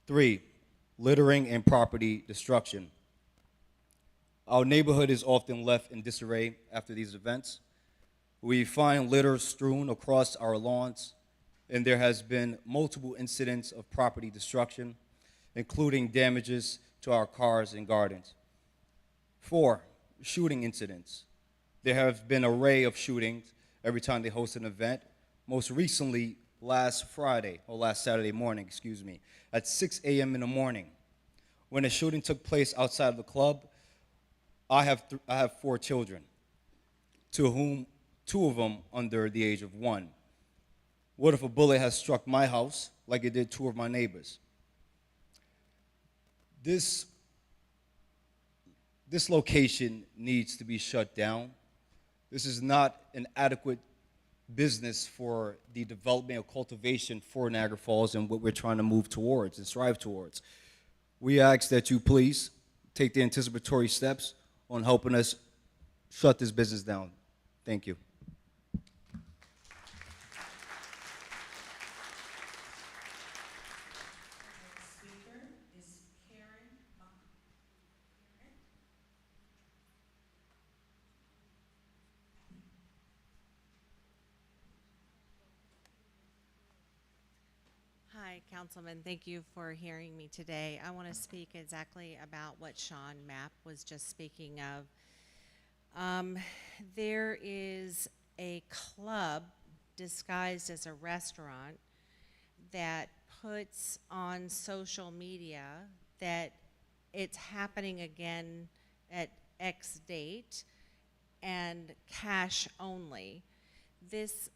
3, littering and property destruction. Our neighborhood is often left in disarray after these events. We find litter strewn across our lawns, and there has been multiple incidents of property destruction, including damages to our cars and gardens. 4, shooting incidents. There have been an array of shootings every time they host an event. Most recently, last Saturday morning, at 6 a.m. in the morning. When a shooting took place outside of the club, I have 4 children, to whom 2 of them under the age of 1. What if a bullet has struck my house like it did 2 of my neighbors? This location needs to be shut down. This is not an adequate business for the development or cultivation for Niagara Falls and what we're trying to move towards and strive towards. We ask that you please take the anticipatory steps on helping us shut this business down. Thank you. Hi, Councilman. Thank you for hearing me today. I want to speak exactly about what Sean Mapp was just speaking of. There is a club disguised as a restaurant that puts on social media that it's happening again at X date and cash only. This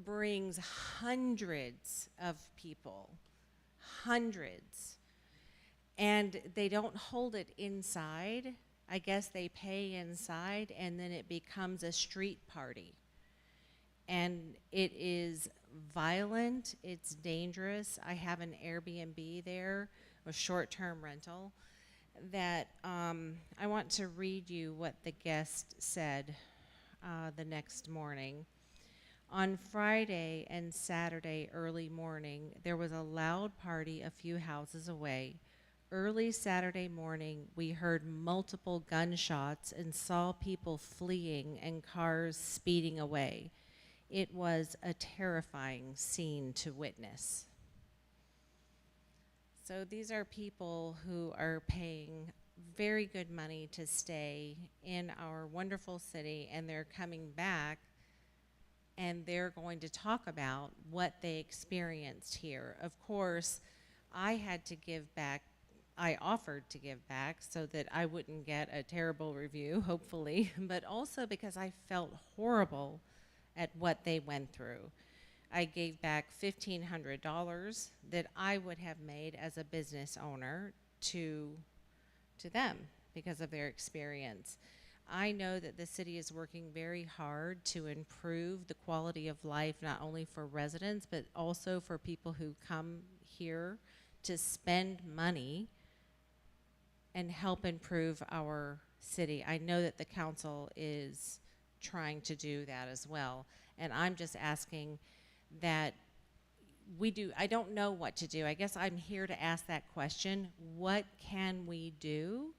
brings hundreds of people, hundreds, and they don't hold it inside. I guess they pay inside, and then it becomes a street party. And it is violent, it's dangerous. I have an Airbnb there, a short-term rental, that I want to read you what the guest said the next morning. On Friday and Saturday early morning, there was a loud party a few houses away. Early Saturday morning, we heard multiple gunshots and saw people fleeing and cars speeding away. It was a terrifying scene to witness. So these are people who are paying very good money to stay in our wonderful city, and they're coming back and they're going to talk about what they experienced here. Of course, I had to give back, I offered to give back so that I wouldn't get a terrible review, hopefully, but also because I felt horrible at what they went through. I gave back $1,500 that I would have made as a business owner to them because of their experience. I know that the city is working very hard to improve the quality of life, not only for residents, but also for people who come here to spend money and help improve our city. I know that the council is trying to do that as well. And I'm just asking that we do, I don't know what to do. I guess I'm here to ask that question. What can we do?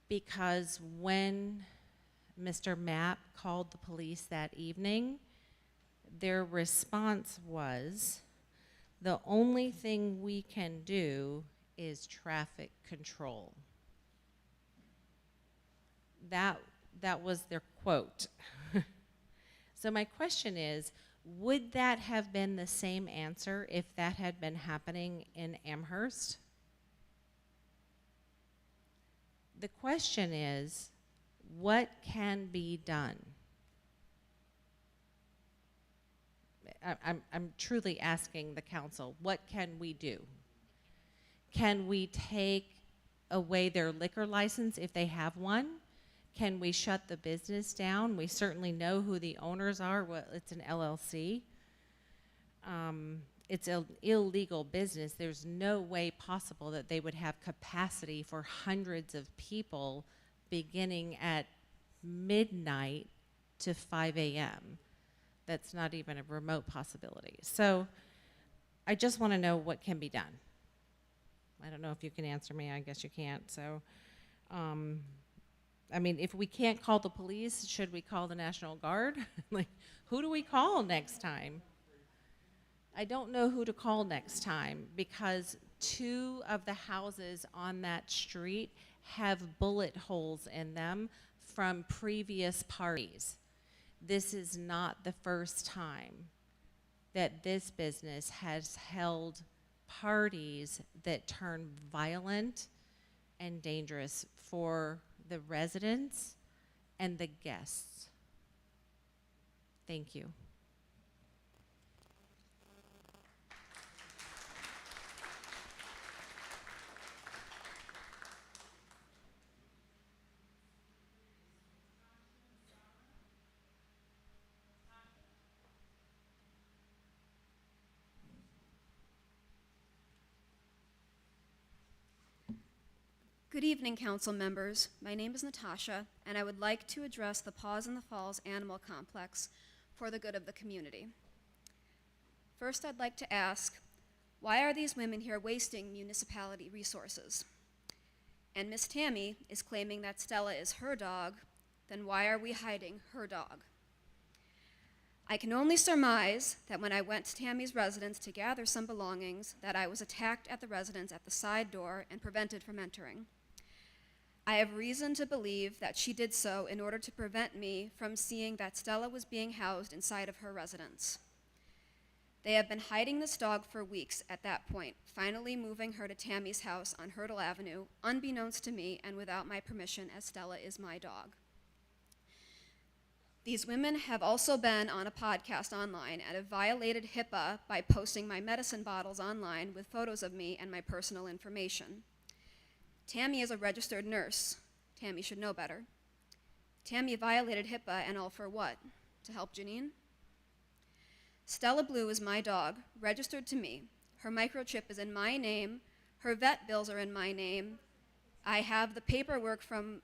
Because when Mr. Mapp called the police that evening, their response was, the only thing we can do is traffic control. That was their quote. So my question is, would that have been the same answer if that had been happening in Amherst? The question is, what can be done? I'm truly asking the council, what can we do? Can we take away their liquor license if they have one? Can we shut the business down? We certainly know who the owners are. Well, it's an LLC. It's an illegal business. There's no way possible that they would have capacity for hundreds of people beginning at midnight to 5 a.m. That's not even a remote possibility. So I just want to know what can be done. I don't know if you can answer me. I guess you can't. So I mean, if we can't call the police, should we call the National Guard? Like, who do we call next time? I don't know who to call next time because 2 of the houses on that street have bullet holes in them from previous parties. This is not the first time that this business has held parties that turn violent and dangerous for the residents and the guests. Thank you. Good evening, council members. My name is Natasha, and I would like to address the Paws in the Falls Animal Complex for the good of the community. First, I'd like to ask, why are these women here wasting municipality resources? And Miss Tammy is claiming that Stella is her dog, then why are we hiding her dog? I can only surmise that when I went to Tammy's residence to gather some belongings, that I was attacked at the residence at the side door and prevented from entering. I have reason to believe that she did so in order to prevent me from seeing that Stella was being housed inside of her residence. They have been hiding this dog for weeks at that point, finally moving her to Tammy's house on Hurdle Avenue, unbeknownst to me and without my permission, as Stella is my dog. These women have also been on a podcast online and have violated HIPAA by posting my medicine bottles online with photos of me and my personal information. Tammy is a registered nurse. Tammy should know better. Tammy violated HIPAA, and all for what? To help Janine? Stella Blue is my dog, registered to me. Her microchip is in my name. Her vet bills are in my name. I have the paperwork from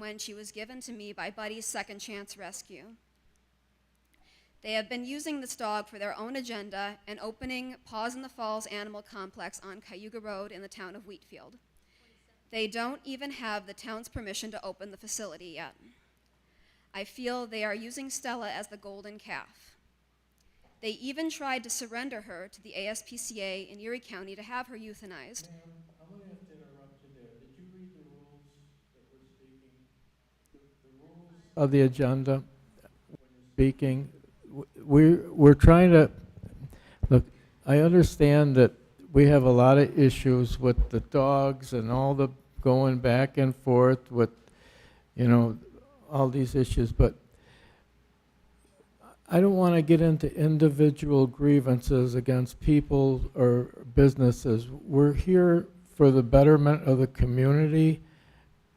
when she was given to me by Buddy's Second Chance Rescue. They have been using this dog for their own agenda and opening Paws in the Falls Animal Complex on Cayuga Road in the town of Wheatfield. They don't even have the town's permission to open the facility yet. I feel they are using Stella as the golden calf. They even tried to surrender her to the ASPCA in Erie County to have her euthanized. Ma'am, I'm going to have to interrupt you there. Did you read the rules that we're speaking? The rules of the agenda when you're speaking. We're trying to, look, I understand that we have a lot of issues with the dogs and all the going back and forth with, you know, all these issues, but I don't want to get into individual grievances against people or businesses. We're here for the betterment of the community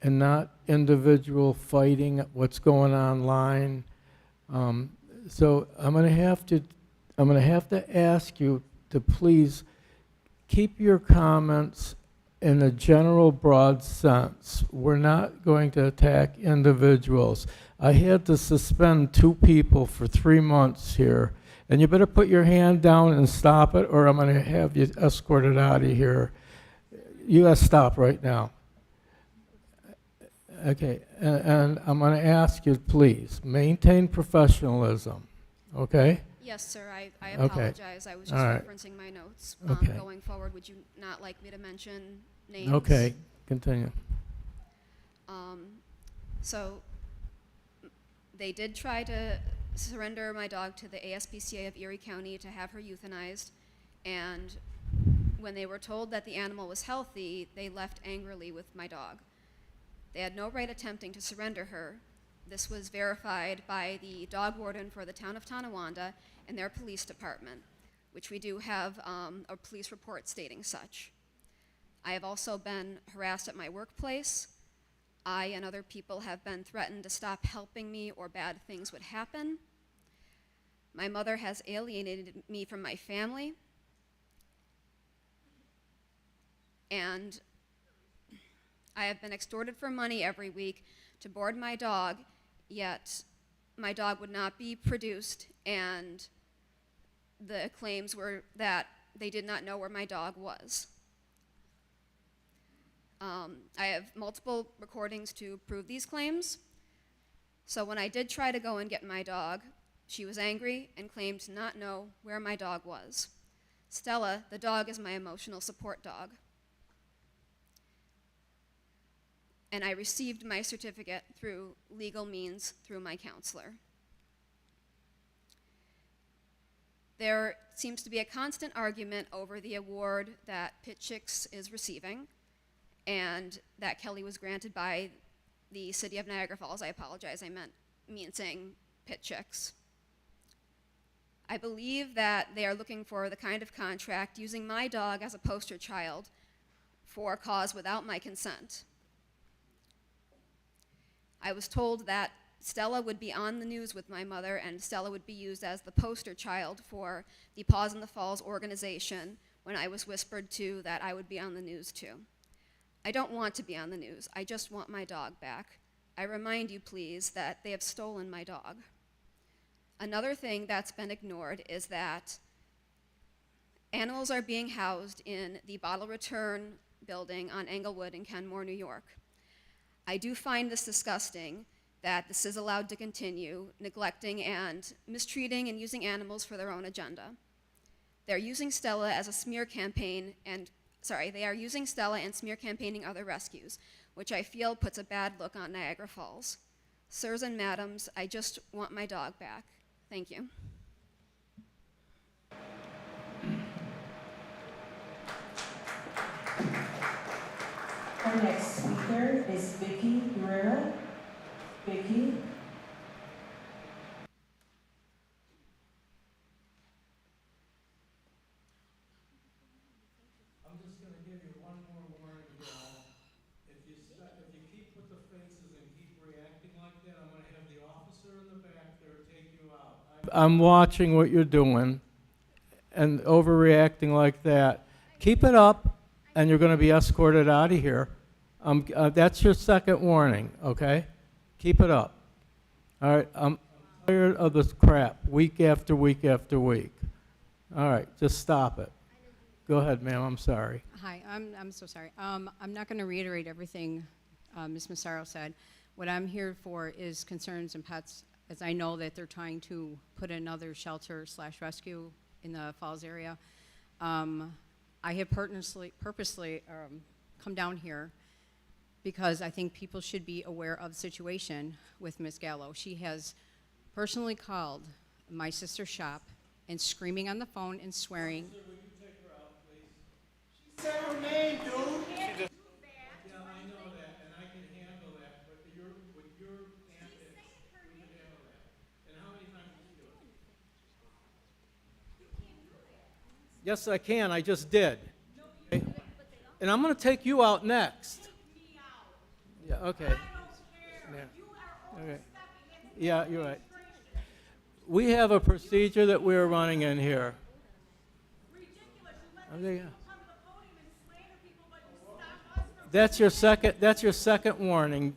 and not individual fighting what's going online. So I'm going to have to ask you to please keep your comments in a general broad sense. We're not going to attack individuals. I had to suspend 2 people for 3 months here, and you better put your hand down and stop it, or I'm going to have you escorted out of here. You got to stop right now. Okay, and I'm going to ask you, please, maintain professionalism, okay? Yes, sir, I apologize. I was just referencing my notes. Going forward, would you not like me to mention names? Okay, continue. So they did try to surrender my dog to the ASPCA of Erie County to have her euthanized, and when they were told that the animal was healthy, they left angrily with my dog. They had no right attempting to surrender her. This was verified by the dog warden for the town of Tonawanda and their police department, which we do have a police report stating such. I have also been harassed at my workplace. I and other people have been threatened to stop helping me or bad things would happen. My mother has alienated me from my family. And I have been extorted for money every week to board my dog, yet my dog would not be produced, and the claims were that they did not know where my dog was. I have multiple recordings to prove these claims. So when I did try to go and get my dog, she was angry and claimed to not know where my dog was. Stella, the dog, is my emotional support dog. And I received my certificate through legal means through my counselor. There seems to be a constant argument over the award that Pit Chicks is receiving and that Kelly was granted by the city of Niagara Falls. I apologize, I mean saying Pit Chicks. I believe that they are looking for the kind of contract using my dog as a poster child for a cause without my consent. I was told that Stella would be on the news with my mother, and Stella would be used as the poster child for the Paws in the Falls organization when I was whispered to that I would be on the news too. I don't want to be on the news. I just want my dog back. I remind you, please, that they have stolen my dog. Another thing that's been ignored is that animals are being housed in the bottle return building on Englewood in Kenmore, New York. I do find this disgusting that this is allowed to continue, neglecting and mistreating and using animals for their own agenda. They're using Stella as a smear campaign they are using Stella and smear campaigning other rescues, which I feel puts a bad look on Niagara Falls. Sirs and madams, I just want my dog back. Thank you. Our next speaker is Vicky Guerrero. Vicky. I'm just going to give you one more warning, Bill. If you keep with the faces and keep reacting like that, I'm going to have the officer in the back there take you out. I'm watching what you're doing and overreacting like that. Keep it up, and you're going to be escorted out of here. That's your second warning, okay? Keep it up. All right, I'm tired of this crap week after week after week. All right, just stop it. Go ahead, ma'am, I'm sorry. Hi, I'm so sorry. I'm not going to reiterate everything Ms. Massaro said. What I'm here for is concerns and pets, as I know that they're trying to put another shelter/rescue in the Falls area. I have purposely come down here because I think people should be aware of the situation with Ms. Gallo. She has personally called my sister's shop and screaming on the phone and swearing. Officer, would you take her out, please? She said her name, dude. Yeah, I know that, and I can handle that, but with your antics, we can handle that. And how many times did she do it? Yes, I can. I just did. Okay. And I'm going to take you out next. Yeah, okay. Yeah. Okay. Yeah, you're right. We have a procedure that we're running in here. Okay, yeah. That's your second warning.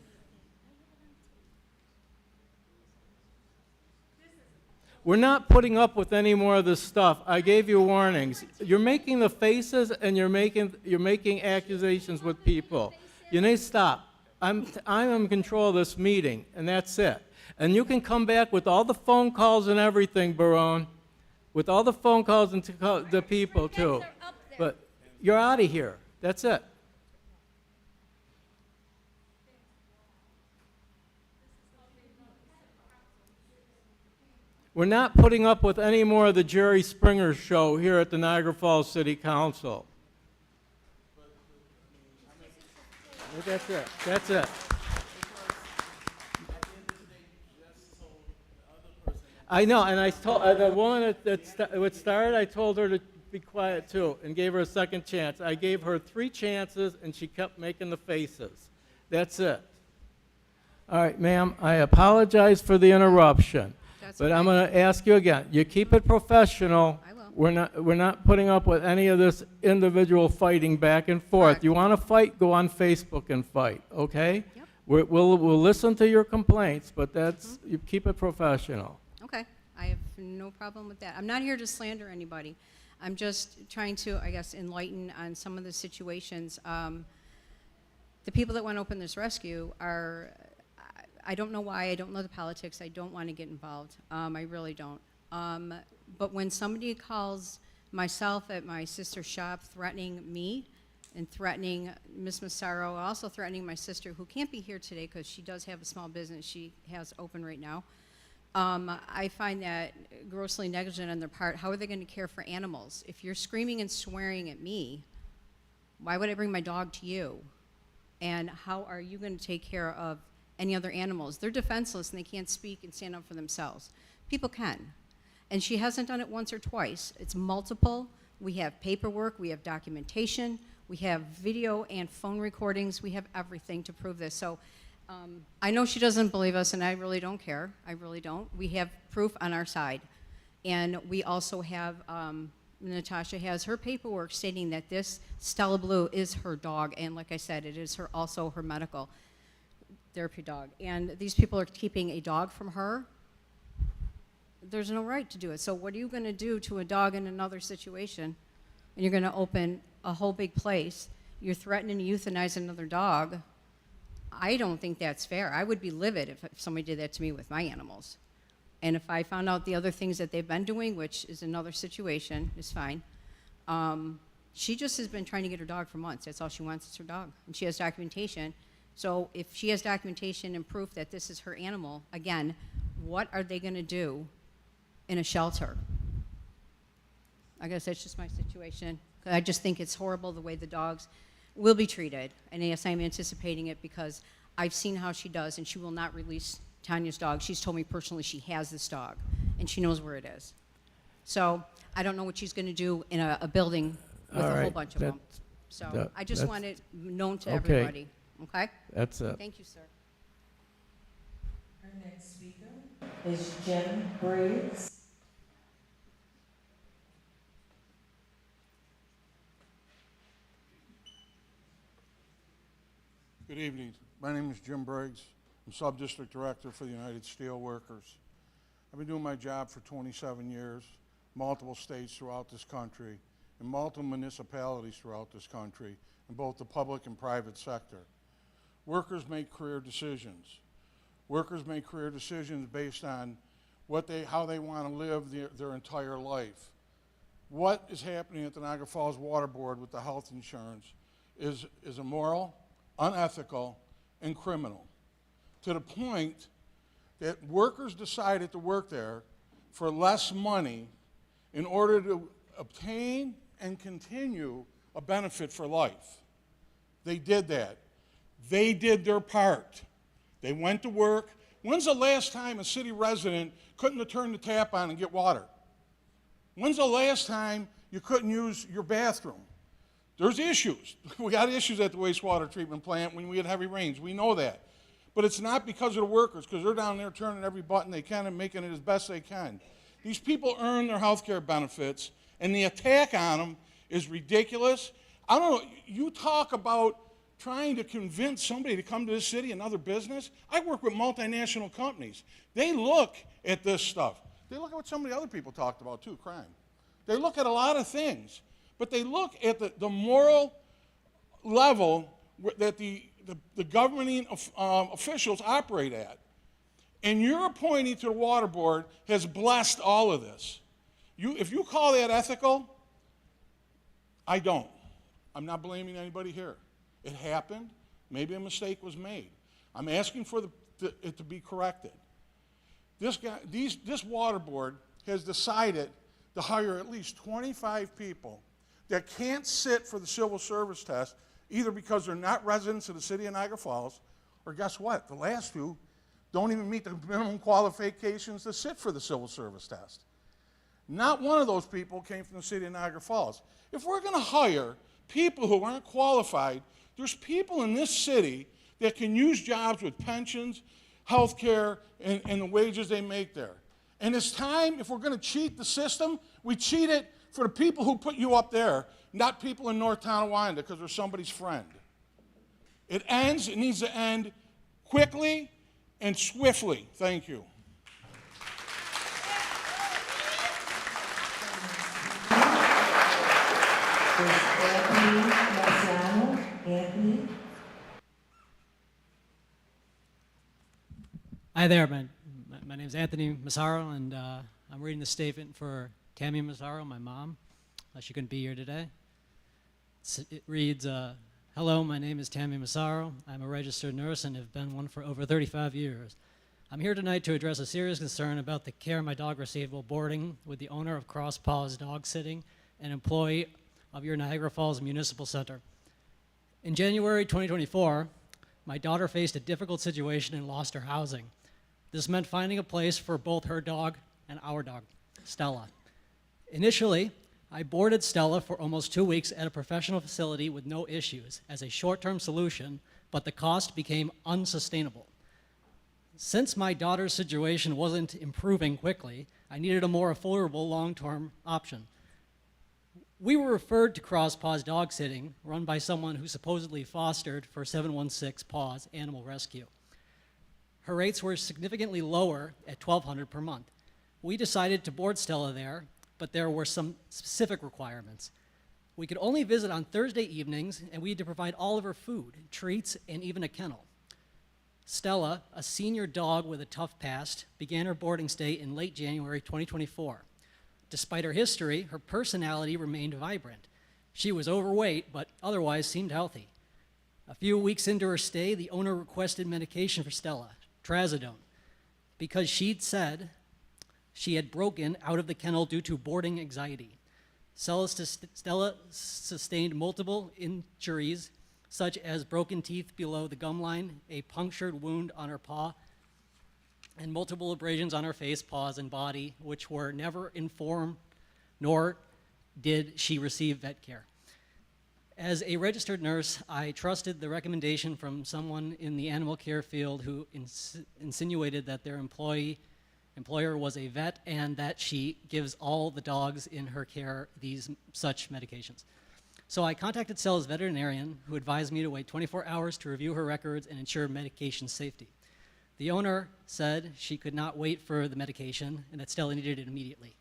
We're not putting up with any more of this stuff. I gave you warnings. You're making the faces and you're making accusations with people. You need to stop. I'm in control of this meeting, and that's it. And you can come back with all the phone calls and everything, Barone, with all the phone calls and the people too. But you're out of here. That's it. We're not putting up with any more of the Jerry Springer show here at the Niagara Falls City Council. That's it. That's it. I know, and I told the woman that started, I told her to be quiet too and gave her a second chance. I gave her 3 chances, and she kept making the faces. That's it. All right, ma'am, I apologize for the interruption. But okay. I'm going to ask you again. You keep it professional. I will. We're not putting up with any of this individual fighting back and forth. Correct. You want to fight? Go on Facebook and fight. Okay? Yep. We'll listen to your complaints, but you keep it professional. Okay, I have no problem with that. I'm not here to slander anybody. I'm just trying to, I guess, enlighten on some of the situations. the people that want to open this rescue are, I don't know why, I don't know the politics, I don't want to get involved. I really don't. But when somebody calls myself at my sister's shop threatening me and threatening Ms. Massaro, also threatening my sister, who can't be here today because she does have a small business she has open right now, I find that grossly negligent on their part. How are they going to care for animals? If you're screaming and swearing at me, why would I bring my dog to you? And how are you going to take care of any other animals? They're defenseless and they can't speak and stand up for themselves. People can. And she hasn't done it once or twice. It's multiple. We have paperwork, we have documentation, we have video and phone recordings, we have everything to prove this. So I know she doesn't believe us, and I really don't care. I really don't. We have proof on our side. And we also have, Natasha has her paperwork stating that this Stella Blue is her dog, and like I said, it is also her medical therapy dog. And these people are keeping a dog from her. There's no right to do it. So what are you going to do to a dog in another situation? And you're going to open a whole big place. You're threatening to euthanize another dog. I don't think that's fair. I would be livid if somebody did that to me with my animals. And if I found out the other things that they've been doing, which is another situation, is fine. She just has been trying to get her dog for months. That's all she wants is her dog. And she has documentation. So if she has documentation and proof that this is her animal, again, what are they going to do in a shelter? I guess that's just my situation. I just think it's horrible the way the dogs will be treated. And yes, I'm anticipating it because I've seen how she does, and she will not release Tanya's dog. She's told me personally she has this dog, and she knows where it is. So I don't know what she's going to do in a building with a whole bunch of them. So I just want it known to everybody. Okay? That's it. Thank you, sir. Our next speaker is Jim Briggs. Good evening. My name is Jim Briggs. I'm Sub-District Director for the United Steelworkers. I've been doing my job for 27 years, multiple states throughout this country, and multiple municipalities throughout this country, in both the public and private sector. Workers make career decisions. Workers make career decisions based on how they want to live their entire life. What is happening at the Niagara Falls Water Board with the health insurance is immoral, unethical, and criminal, to the point that workers decided to work there for less money in order to obtain and continue a benefit for life. They did that. They did their part. They went to work. When's the last time a city resident couldn't have turned the tap on and get water? When's the last time you couldn't use your bathroom? There's issues. We got issues at the wastewater treatment plant when we had heavy rains. We know that. But it's not because of the workers, because they're down there turning every button they can and making it as best they can. These people earn their health care benefits, and the attack on them is ridiculous. I don't know, you talk about trying to convince somebody to come to this city, another business. I work with multinational companies. They look at this stuff. They look at what some of the other people talked about too, crime. They look at a lot of things. But they look at the moral level that the governing officials operate at. And your appointee to the water board has blessed all of this. If you call that ethical, I don't. I'm not blaming anybody here. It happened. Maybe a mistake was made. I'm asking for it to be corrected. This water board has decided to hire at least 25 people that can't sit for the civil service test, either because they're not residents of the city of Niagara Falls, or guess what? The last two don't even meet the minimum qualifications to sit for the civil service test. Not one of those people came from the city of Niagara Falls. If we're going to hire people who aren't qualified, there's people in this city that can use jobs with pensions, health care, and the wages they make there. And it's time, if we're going to cheat the system, we cheat it for the people who put you up there, not people in North Tonawanda because they're somebody's friend. It needs to end quickly and swiftly. Thank you. Anthony Marciano. Anthony. Hi there, my name is Anthony Massaro, and I'm reading the statement for Tammy Massaro, my mom. She couldn't be here today. It reads, hello, my name is Tammy Massaro. I'm a registered nurse and have been one for over 35 years. I'm here tonight to address a serious concern about the care my dog received while boarding with the owner of Cross Paws Dog Sitting, an employee of your Niagara Falls Municipal Center. In January 2024, my daughter faced a difficult situation and lost her housing. This meant finding a place for both her dog and our dog, Stella. Initially, I boarded Stella for almost 2 weeks at a professional facility with no issues as a short-term solution, but the cost became unsustainable. Since my daughter's situation wasn't improving quickly, I needed a more affordable long-term option. We were referred to Cross Paws Dog Sitting, run by someone who supposedly fostered for 716 Paws Animal Rescue. Her rates were significantly lower at $1,200 per month. We decided to board Stella there, but there were some specific requirements. We could only visit on Thursday evenings, and we had to provide all of her food, treats, and even a kennel. Stella, a senior dog with a tough past, began her boarding stay in late January 2024. Despite her history, her personality remained vibrant. She was overweight, but otherwise seemed healthy. A few weeks into her stay, the owner requested medication for Stella, trazodone, because she'd said she had broken out of the kennel due to boarding anxiety. Stella sustained multiple injuries, such as broken teeth below the gum line, a punctured wound on her paw, and multiple abrasions on her face, paws, and body, which were never informed, nor did she receive vet care. As a registered nurse, I trusted the recommendation from someone in the animal care field who insinuated that their employer was a vet and that she gives all the dogs in her care such medications. So I contacted Stella's veterinarian, who advised me to wait 24 hours to review her records and ensure medication safety. The owner said she could not wait for the medication and that Stella needed it immediately.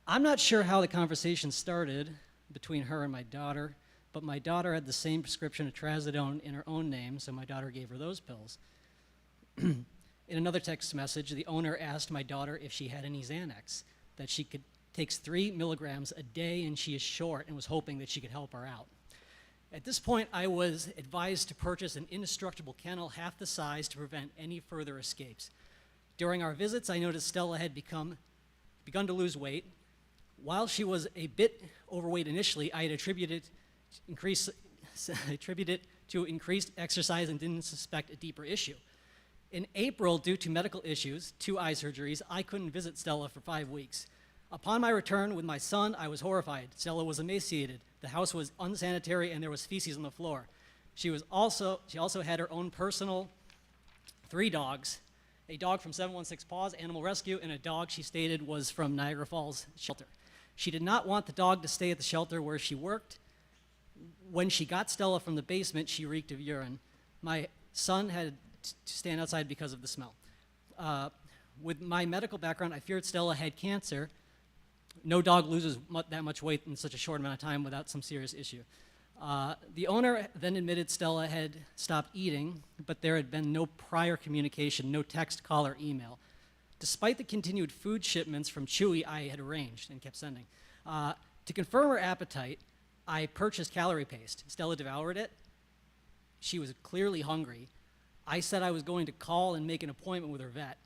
I'm not sure how the conversation started between her and my daughter, but my daughter had the same prescription of trazodone in her own name, so my daughter gave her those pills. In another text message, the owner asked my daughter if she had any Xanax, that she takes 3 milligrams a day and she is short and was hoping that she could help her out. At this point, I was advised to purchase an indestructible kennel half the size to prevent any further escapes. During our visits, I noticed Stella had begun to lose weight. While she was a bit overweight initially, I had attributed to increased exercise and didn't suspect a deeper issue. In April, due to medical issues, 2 eye surgeries, I couldn't visit Stella for 5 weeks. Upon my return with my son, I was horrified. Stella was emaciated. The house was unsanitary and there was feces on the floor. She also had her own personal 3 dogs, a dog from 716 Paws Animal Rescue, and a dog she stated was from Niagara Falls shelter. She did not want the dog to stay at the shelter where she worked. When she got Stella from the basement, she reeked of urine. My son had to stand outside because of the smell. With my medical background, I feared Stella had cancer. No dog loses that much weight in such a short amount of time without some serious issue. The owner then admitted Stella had stopped eating, but there had been no prior communication, no text, call, or email. Despite the continued food shipments from Chewy I had arranged and kept sending. To confirm her appetite, I purchased calorie paste. Stella devoured it. She was clearly hungry. I said I was going to call and make an appointment with her vet.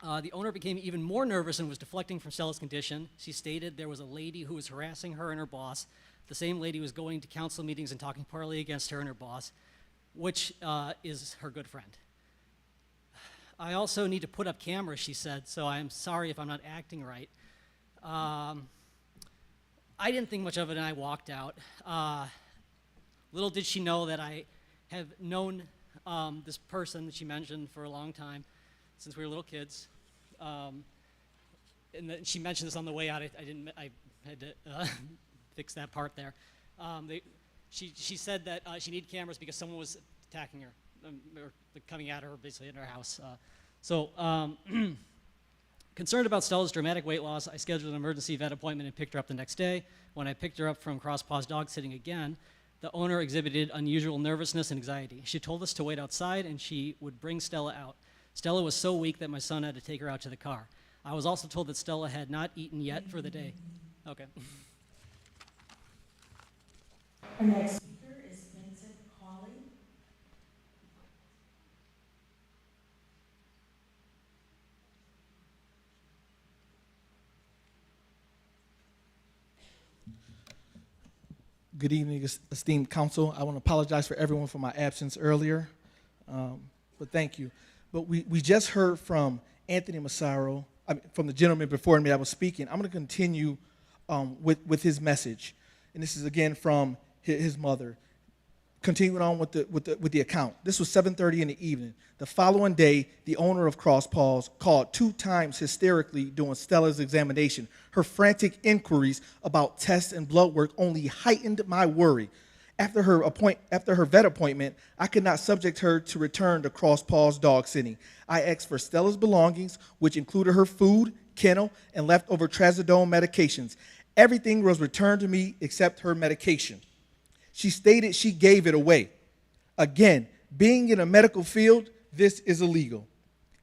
The owner became even more nervous and was deflecting from Stella's condition. She stated there was a lady who was harassing her and her boss. The same lady was going to council meetings and talking poorly against her and her boss, which is her good friend. I also need to put up cameras, she said, so I'm sorry if I'm not acting right. I didn't think much of it and I walked out. Little did she know that I have known this person that she mentioned for a long time, since we were little kids. And she mentioned this on the way out. I had to fix that part there. She said that she needed cameras because someone was attacking her, or coming at her basically in her house. Concerned about Stella's dramatic weight loss, I scheduled an emergency vet appointment and picked her up the next day. When I picked her up from Cross Paws Dog Sitting again, the owner exhibited unusual nervousness and anxiety. She told us to wait outside and she would bring Stella out. Stella was so weak that my son had to take her out to the car. I was also told that Stella had not eaten yet for the day. Okay. Our next speaker is Vincent Hawley. Good evening, esteemed council. I want to apologize for everyone for my absence earlier, but thank you. But we just heard from Anthony Massaro, from the gentleman before me that was speaking. I'm going to continue with his message, and this is again from his mother. Continuing on with the account. This was 7:30 in the evening. The following day, the owner of Cross Paws called 2 times hysterically during Stella's examination. Her frantic inquiries about tests and blood work only heightened my worry. After her vet appointment, I could not subject her to return to Cross Paws dog sitting. I asked for Stella's belongings, which included her food, kennel, and leftover trazodone medications. Everything was returned to me except her medication. She stated she gave it away. Again, being in a medical field, this is illegal.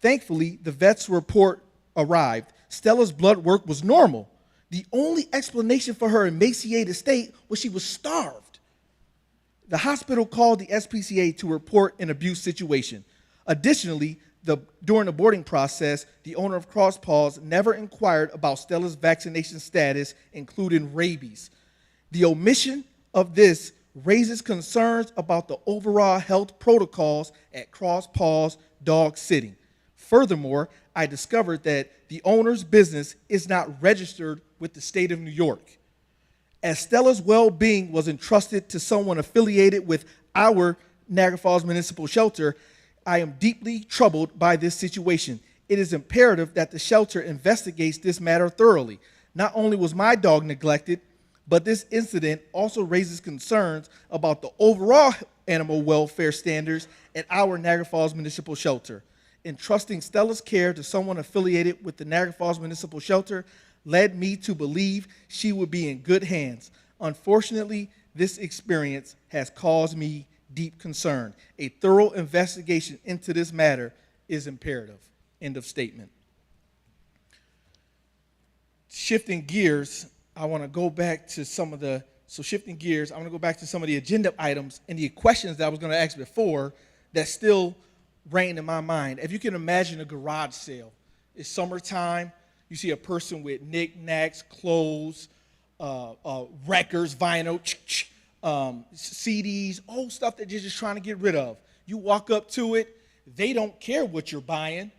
Thankfully, the vet's report arrived. Stella's blood work was normal. The only explanation for her emaciated state was she was starved. The hospital called the SPCA to report an abuse situation. Additionally, during the boarding process, the owner of Cross Paws never inquired about Stella's vaccination status, including rabies. The omission of this raises concerns about the overall health protocols at Cross Paws dog sitting. Furthermore, I discovered that the owner's business is not registered with the state of New York. As Stella's well-being was entrusted to someone affiliated with our Niagara Falls Municipal Shelter, I am deeply troubled by this situation. It is imperative that the shelter investigates this matter thoroughly. Not only was my dog neglected, but this incident also raises concerns about the overall animal welfare standards at our Niagara Falls Municipal Shelter. Entrusting Stella's care to someone affiliated with the Niagara Falls Municipal Shelter led me to believe she would be in good hands. Unfortunately, this experience has caused me deep concern. A thorough investigation into this matter is imperative. End of statement. Shifting gears, I want to go back to some of the agenda items and the questions that I was going to ask before that still reign in my mind. If you can imagine a garage sale, it's summertime, you see a person with knickknacks, clothes, records, vinyl, CDs, old stuff that you're just trying to get rid of. You walk up to it, they don't care what you're buying.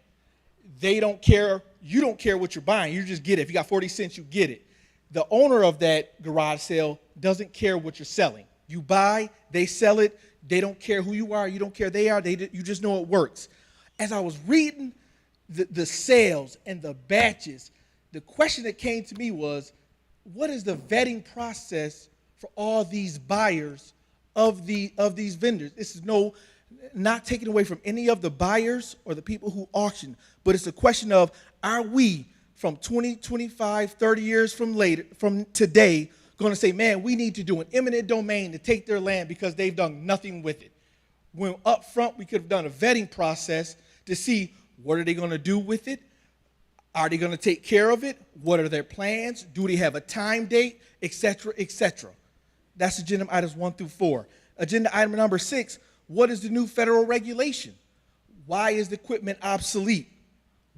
They don't care, you don't care what you're buying, you just get it. If you got 40 cents, you get it. The owner of that garage sale doesn't care what you're selling. You buy, they sell it, they don't care who you are, you don't care they are, you just know it works. As I was reading the sales and the batches, the question that came to me was, what is the vetting process for all these buyers of these vendors? This is not taken away from any of the buyers or the people who auction, but it's a question of, are we from 20, 25, 30 years from today going to say, man, we need to do an eminent domain to take their land because they've done nothing with it? When up front we could have done a vetting process to see what are they going to do with it? Are they going to take care of it? What are their plans? Do they have a time date? Et cetera, et cetera. That's agenda items 1 through 4. Agenda item number 6, what is the new federal regulation? Why is the equipment obsolete?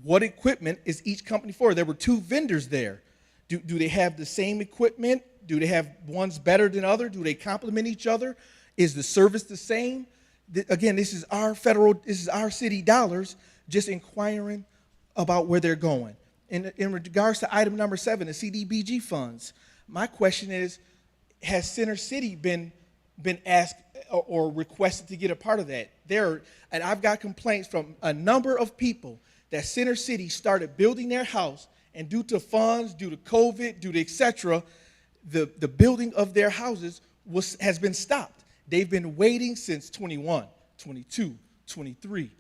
What equipment is each company for? There were 2 vendors there. Do they have the same equipment? Do they have ones better than others? Do they complement each other? Is the service the same? Again, this is our city dollars, just inquiring about where they're going. In regards to item number 7, the CDBG funds, my question is, has Center City been asked or requested to get a part of that? And I've got complaints from a number of people that Center City started building their house, and due to funds, due to COVID, due to et cetera, the building of their houses has been stopped. They've been waiting since 21, 22, 23.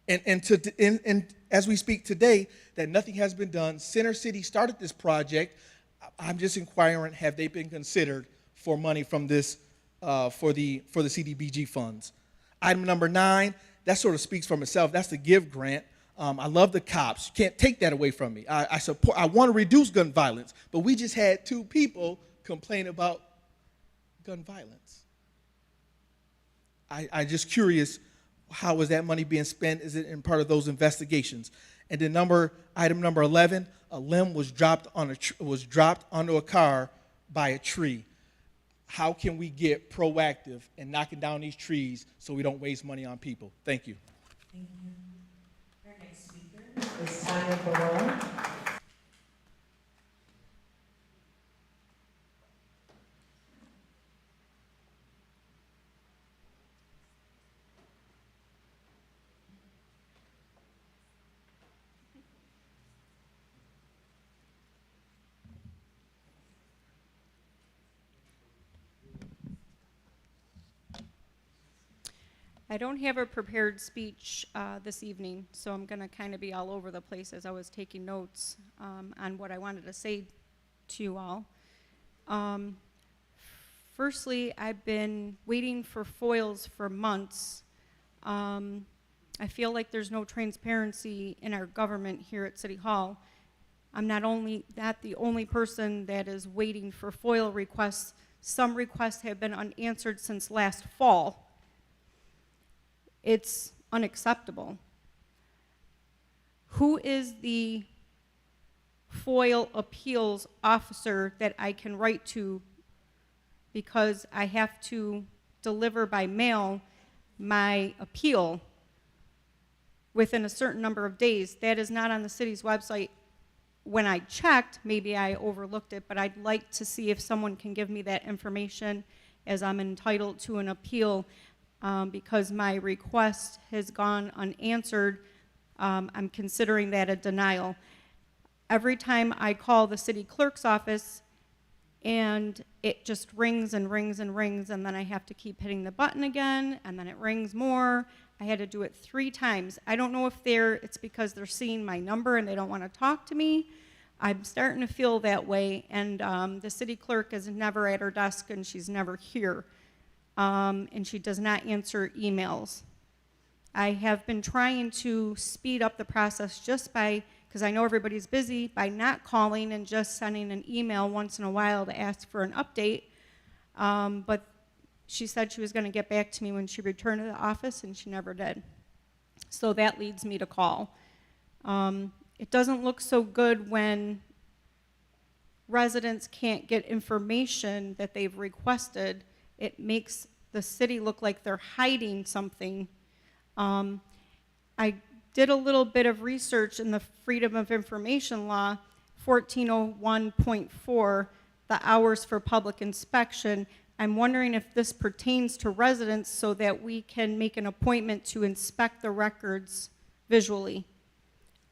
And as we speak today, that nothing has been done. Center City started this project. I'm just inquiring, have they been considered for money from this, for the CDBG funds? Item number 9, that sort of speaks for itself. That's the GIVE grant. I love the cops. You can't take that away from me. I want to reduce gun violence, but we just had 2 people complain about gun violence. I just curious, how is that money being spent? Is it in part of those investigations? And then item number 11, a limb was dropped onto a car by a tree. How can we get proactive in knocking down these trees so we don't waste money on people? Thank you. Thank you. Our next speaker is Tanya Barone. I don't have a prepared speech this evening, so I'm going to kind of be all over the place as I was taking notes on what I wanted to say to you all. Firstly, I've been waiting for foils for months. I feel like there's no transparency in our government here at City Hall. I'm not the only person that is waiting for FOIL requests. Some requests have been unanswered since last fall. It's unacceptable. Who is the FOIL appeals officer that I can write to, because I have to deliver by mail my appeal within a certain number of days? That is not on the city's website. When I checked, maybe I overlooked it, but I'd like to see if someone can give me that information, as I'm entitled to an appeal. Because my request has gone unanswered, I'm considering that a denial. Every time I call the city clerk's office, and it just rings and rings and rings, and then I have to keep hitting the button again, and then it rings more. I had to do it 3 times. I don't know if it's because they're seeing my number and they don't want to talk to me. I'm starting to feel that way, and the city clerk is never at her desk, and she's never here. And she does not answer emails. I have been trying to speed up the process just because I know everybody's busy, by not calling and just sending an email once in a while to ask for an update. But she said she was going to get back to me when she returned to the office, and she never did. So that leads me to call. It doesn't look so good when residents can't get information that they've requested. It makes the city look like they're hiding something. I did a little bit of research in the Freedom of Information Law, 1401.4, the hours for public inspection. I'm wondering if this pertains to residents so that we can make an appointment to inspect the records visually.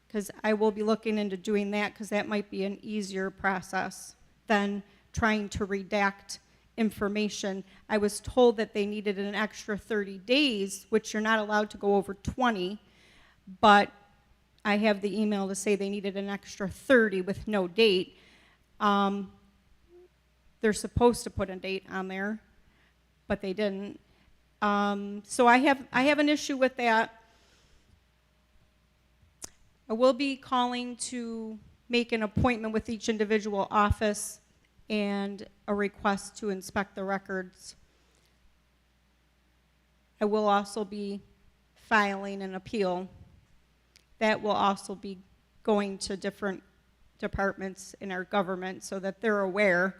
Because I will be looking into doing that, because that might be an easier process than trying to redact information. I was told that they needed an extra 30 days, which you're not allowed to go over 20, but I have the email to say they needed an extra 30 with no date. They're supposed to put a date on there, but they didn't. So I have an issue with that. I will be calling to make an appointment with each individual office and a request to inspect the records. I will also be filing an appeal. That will also be going to different departments in our government so that they're aware,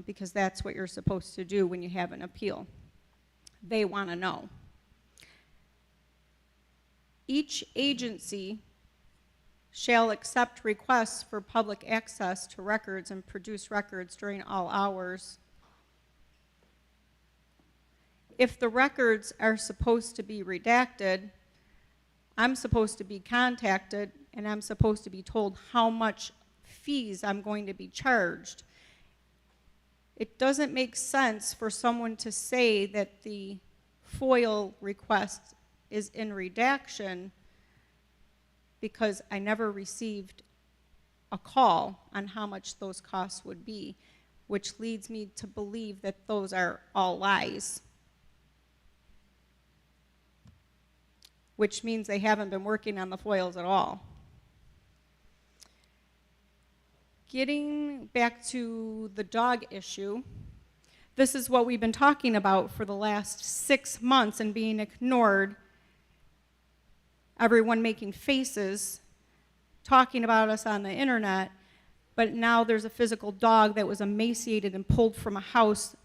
because that's what you're supposed to do when you have an appeal. They want to know. Each agency shall accept requests for public access to records and produce records during all hours. If the records are supposed to be redacted, I'm supposed to be contacted, and I'm supposed to be told how much fees I'm going to be charged. It doesn't make sense for someone to say that the FOIL request is in redaction, because I never received a call on how much those costs would be, which leads me to believe that those are all lies. which means they haven't been working on the foils at all. Getting back to the dog issue, this is what we've been talking about for the last 6 months and being ignored. Everyone making faces, talking about us on the internet, but now there's a physical dog that was emaciated and pulled from a house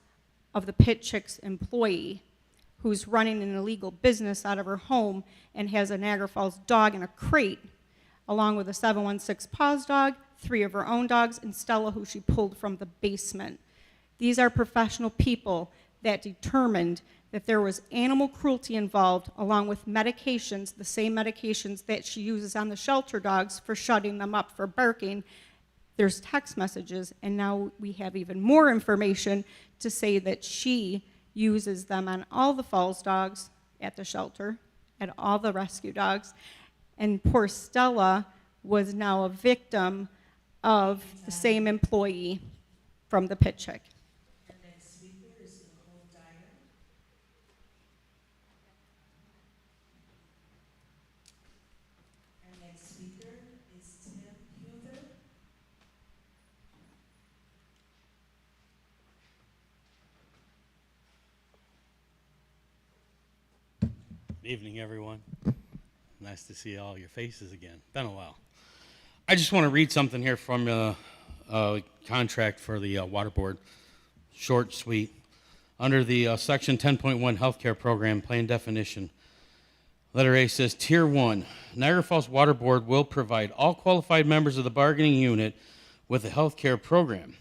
of the Pit Chicks employee who's running an illegal business out of her home and has a Niagara Falls dog in a crate, along with a 716 Paws dog, 3 of her own dogs, and Stella, who she pulled from the basement. These are professional people that determined that there was animal cruelty involved, along with medications, the same medications that she uses on the shelter dogs for shutting them up for barking. There's text messages, and now we have even more information to say that she uses them on all the Falls dogs at the shelter, and all the rescue dogs. And poor Stella was now a victim of the same employee from the Pit Chick. Good evening, everyone. Nice to see all your faces again. Been a while. I just want to read something here from a contract for the water board. Short and sweet. Under the section 10.1 healthcare program plan definition, letter A says, Tier 1, Niagara Falls Water Board will provide all qualified members of the bargaining unit with a healthcare program.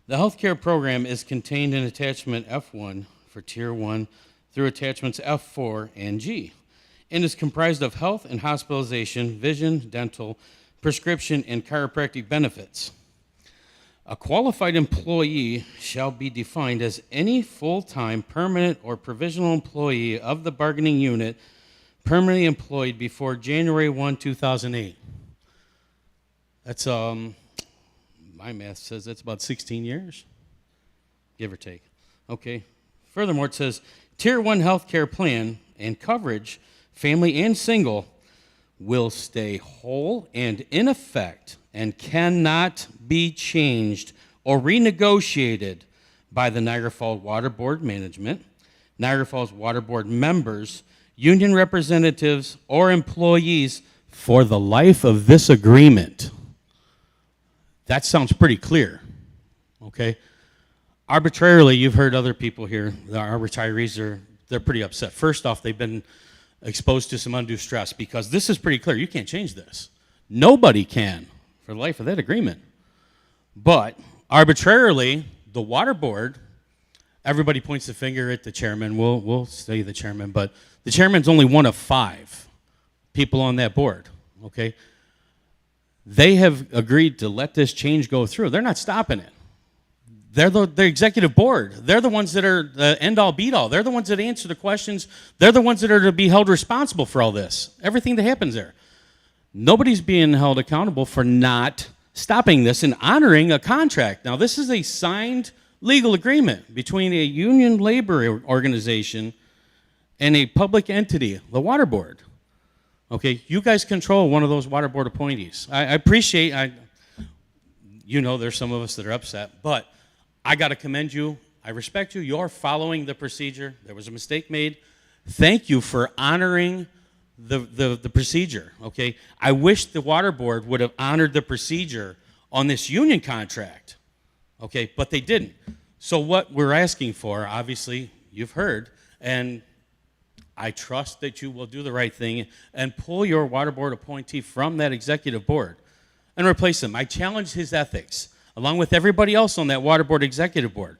The healthcare program is contained in attachment F1 for Tier 1 through attachments F4 and G, and is comprised of health and hospitalization, vision, dental, prescription, and chiropractic benefits. A qualified employee shall be defined as any full-time, permanent, or provisional employee of the bargaining unit permanently employed before January 1, 2008. That's, my math says that's about 16 years, give or take. Okay. Furthermore, it says, Tier 1 healthcare plan and coverage, family and single, will stay whole and in effect and cannot be changed or renegotiated by the Niagara Falls Water Board management, Niagara Falls Water Board members, union representatives, or employees for the life of this agreement. That sounds pretty clear, okay? Arbitrarily, you've heard other people here, our retirees, they're pretty upset. First off, they've been exposed to some undue stress because this is pretty clear. You can't change this. Nobody can for the life of that agreement. But arbitrarily, the water board, everybody points the finger at the chairman. We'll say the chairman, but the chairman's only one of 5 people on that board, okay? They have agreed to let this change go through. They're not stopping it. They're the executive board. They're the ones that are the end-all, beat-all. They're the ones that answer the questions. They're the ones that are to be held responsible for all this, everything that happens there. Nobody's being held accountable for not stopping this and honoring a contract. Now, this is a signed legal agreement between a union labor organization and a public entity, the water board. Okay, you guys control one of those water board appointees. I appreciate, you know there's some of us that are upset, but I got to commend you. I respect you. You're following the procedure. There was a mistake made. Thank you for honoring the procedure, okay? I wish the water board would have honored the procedure on this union contract, okay? But they didn't. So what we're asking for, obviously, you've heard, and I trust that you will do the right thing and pull your water board appointee from that executive board and replace him. I challenge his ethics, along with everybody else on that water board executive board.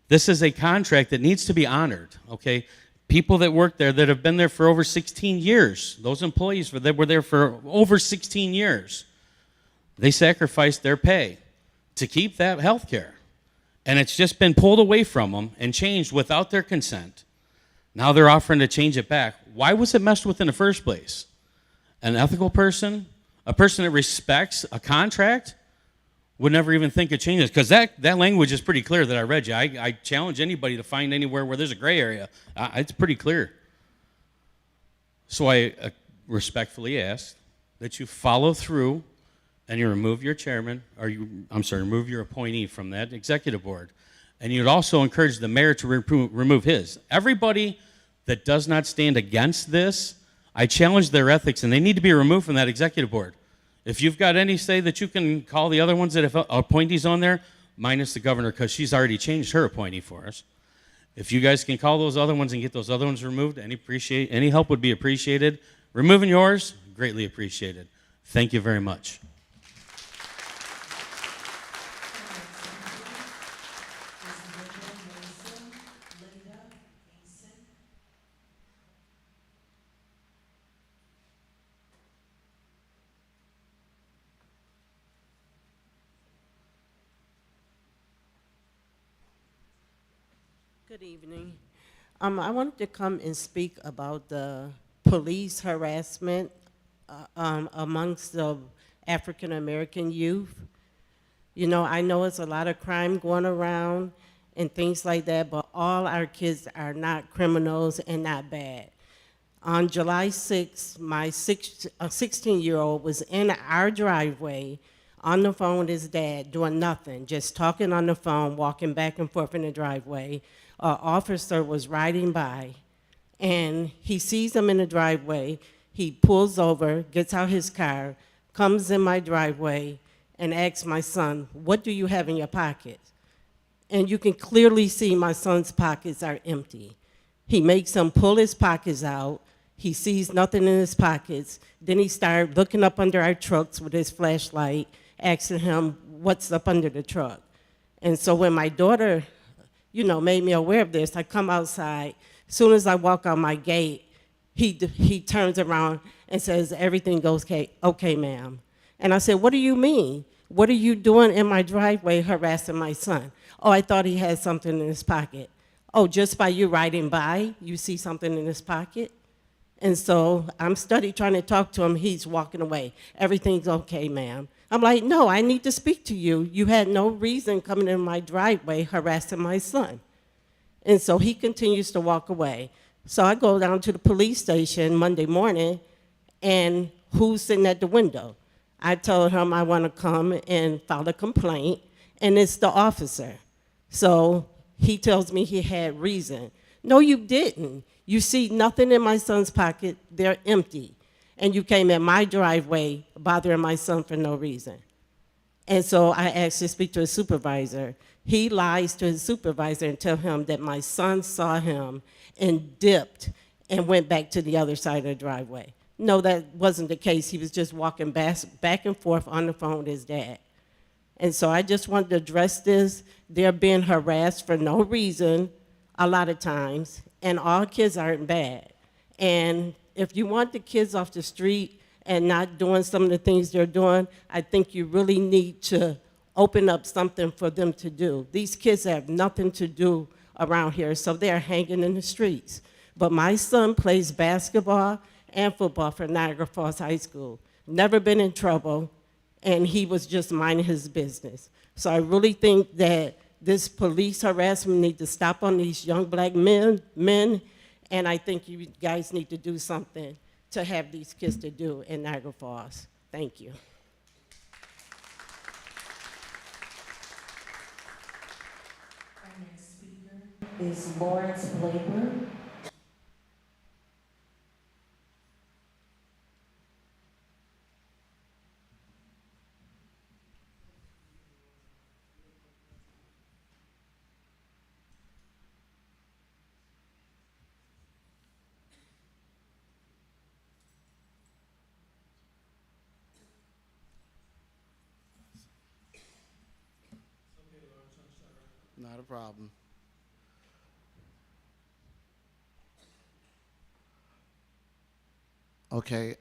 This is a contract that needs to be honored, okay? People that work there that have been there for over 16 years, those employees that were there for over 16 years, they sacrificed their pay to keep that health care. And it's just been pulled away from them and changed without their consent. Now they're offering to change it back. Why was it messed with in the first place? An ethical person, a person that respects a contract, would never even think of changing this, because that language is pretty clear that I read you. I challenge anybody to find anywhere where there's a gray area. It's pretty clear. So I respectfully ask that you follow through and you remove your chairman, or remove your appointee from that executive board. And you'd also encourage the mayor to remove his. Everybody that does not stand against this, I challenge their ethics, and they need to be removed from that executive board. If you've got any say that you can call the other ones that have appointees on there, minus the governor, because she's already changed her appointee for us. If you guys can call those other ones and get those other ones removed, any help would be appreciated. Removing yours, greatly appreciated. Thank you very much. Good evening. I wanted to come and speak about the police harassment amongst the African American youth. You know, I know it's a lot of crime going around and things like that, but all our kids are not criminals and not bad. On July 6th, my 16-year-old was in our driveway on the phone with his dad, doing nothing, just talking on the phone, walking back and forth in the driveway. An officer was riding by, and he sees him in the driveway. He pulls over, gets out his car, comes in my driveway, and asks my son, "What do you have in your pockets?" And you can clearly see my son's pockets are empty. He makes him pull his pockets out. He sees nothing in his pockets. Then he started looking up under our trucks with his flashlight, asking him what's up under the truck. And so when my daughter, made me aware of this, I come outside. As soon as I walk out my gate, he turns around and says, "Everything goes okay, ma'am." And I said, "What do you mean? What are you doing in my driveway harassing my son?" "Oh, I thought he had something in his pocket." "Oh, just by you riding by, you see something in his pocket?" And so I'm trying to talk to him. He's walking away. "Everything's okay, ma'am." I'm like, "No, I need to speak to you. You had no reason coming in my driveway harassing my son." And so he continues to walk away. So I go down to the police station Monday morning, and who's sitting at the window? I told him I want to come and file a complaint, and it's the officer. So he tells me he had reason. "No, you didn't. You see nothing in my son's pocket. They're empty. And you came in my driveway bothering my son for no reason." And so I asked to speak to his supervisor. He lies to his supervisor and tell him that my son saw him and dipped and went back to the other side of the driveway. No, that wasn't the case. He was just walking back and forth on the phone with his dad. And so I just wanted to address this. They're being harassed for no reason a lot of times, and all kids aren't bad. And if you want the kids off the street and not doing some of the things they're doing, I think you really need to open up something for them to do. These kids have nothing to do around here, so they're hanging in the streets. But my son plays basketball and football for Niagara Falls High School. Never been in trouble, and he was just minding his business. So I really think that this police harassment needs to stop on these young black men, and I think you guys need to do something to have these kids to do in Niagara Falls. Thank you. Our next speaker is Lawrence Blaber. Not a problem. Okay,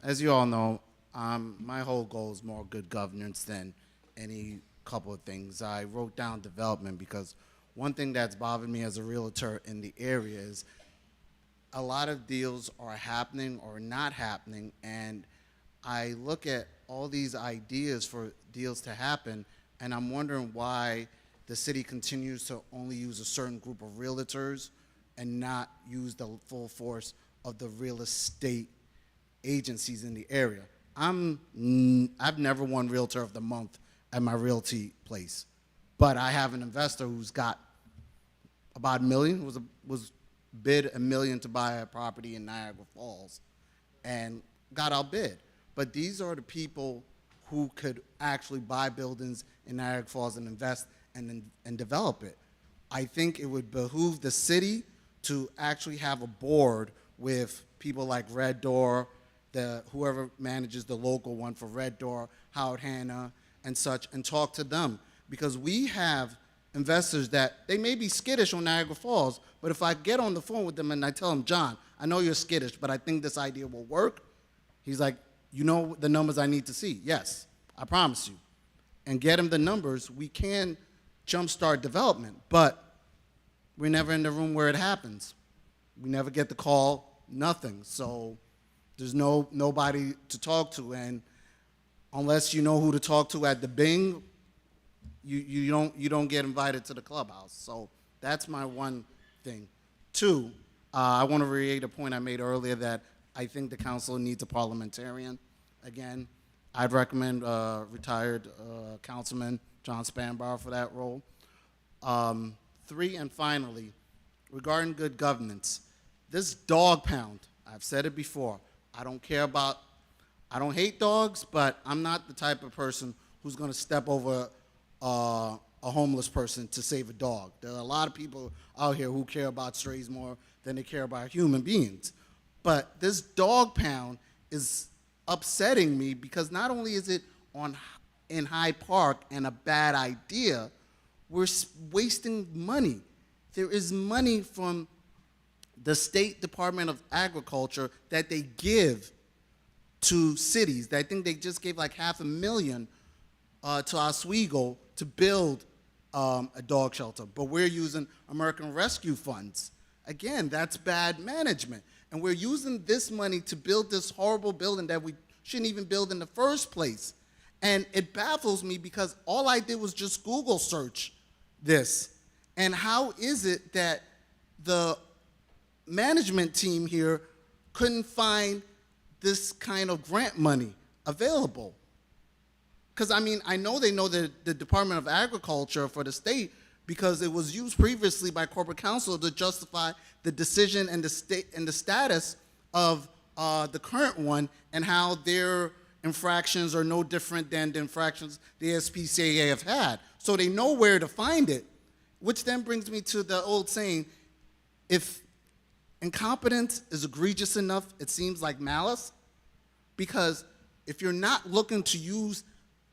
as you all know, my whole goal is more good governance than any couple of things. I wrote down development because one thing that's bothered me as a realtor in the area is a lot of deals are happening or not happening, and I look at all these ideas for deals to happen, and I'm wondering why the city continues to only use a certain group of realtors and not use the full force of the real estate agencies in the area. I've never won Realtor of the Month at my realty place, but I have an investor who's got about $1 million, was bid $1 million to buy a property in Niagara Falls and got outbid. But these are the people who could actually buy buildings in Niagara Falls and invest and develop it. I think it would behoove the city to actually have a board with people like Red Door, whoever manages the local one for Red Door, Howard Hanna, and such, and talk to them. Because we have investors that they may be skittish on Niagara Falls, but if I get on the phone with them and I tell them, John, I know you're skittish, but I think this idea will work, he's like, you know the numbers I need to see? Yes, I promise you. And get him the numbers, we can jumpstart development, but we're never in the room where it happens. We never get the call, nothing. So there's nobody to talk to, and unless you know who to talk to at the Bing, you don't get invited to the clubhouse. So that's my one thing. Two, I want to reiterate a point I made earlier that I think the council needs a parliamentarian. Again, I'd recommend retired Councilman John Spanbauer for that role. Three, and finally, regarding good governance, this dog pound, I've said it before, I don't hate dogs, but I'm not the type of person who's going to step over a homeless person to save a dog. There are a lot of people out here who care about strays more than they care about human beings. But this dog pound is upsetting me because not only is it in Hyde Park and a bad idea, we're wasting money. There is money from the State Department of Agriculture that they give to cities. I think they just gave like $500,000 to Oswego to build a dog shelter, but we're using American Rescue funds. Again, that's bad management. And we're using this money to build this horrible building that we shouldn't even build in the first place. And it baffles me because all I did was just Google search this. And how is it that the management team here couldn't find this kind of grant money available? Because, I mean, I know they know the Department of Agriculture for the state because it was used previously by corporate counsel to justify the decision and the status of the current one and how their infractions are no different than the infractions the SPCA have had. So they know where to find it, which then brings me to the old saying, if incompetence is egregious enough, it seems like malice, because if you're not looking to use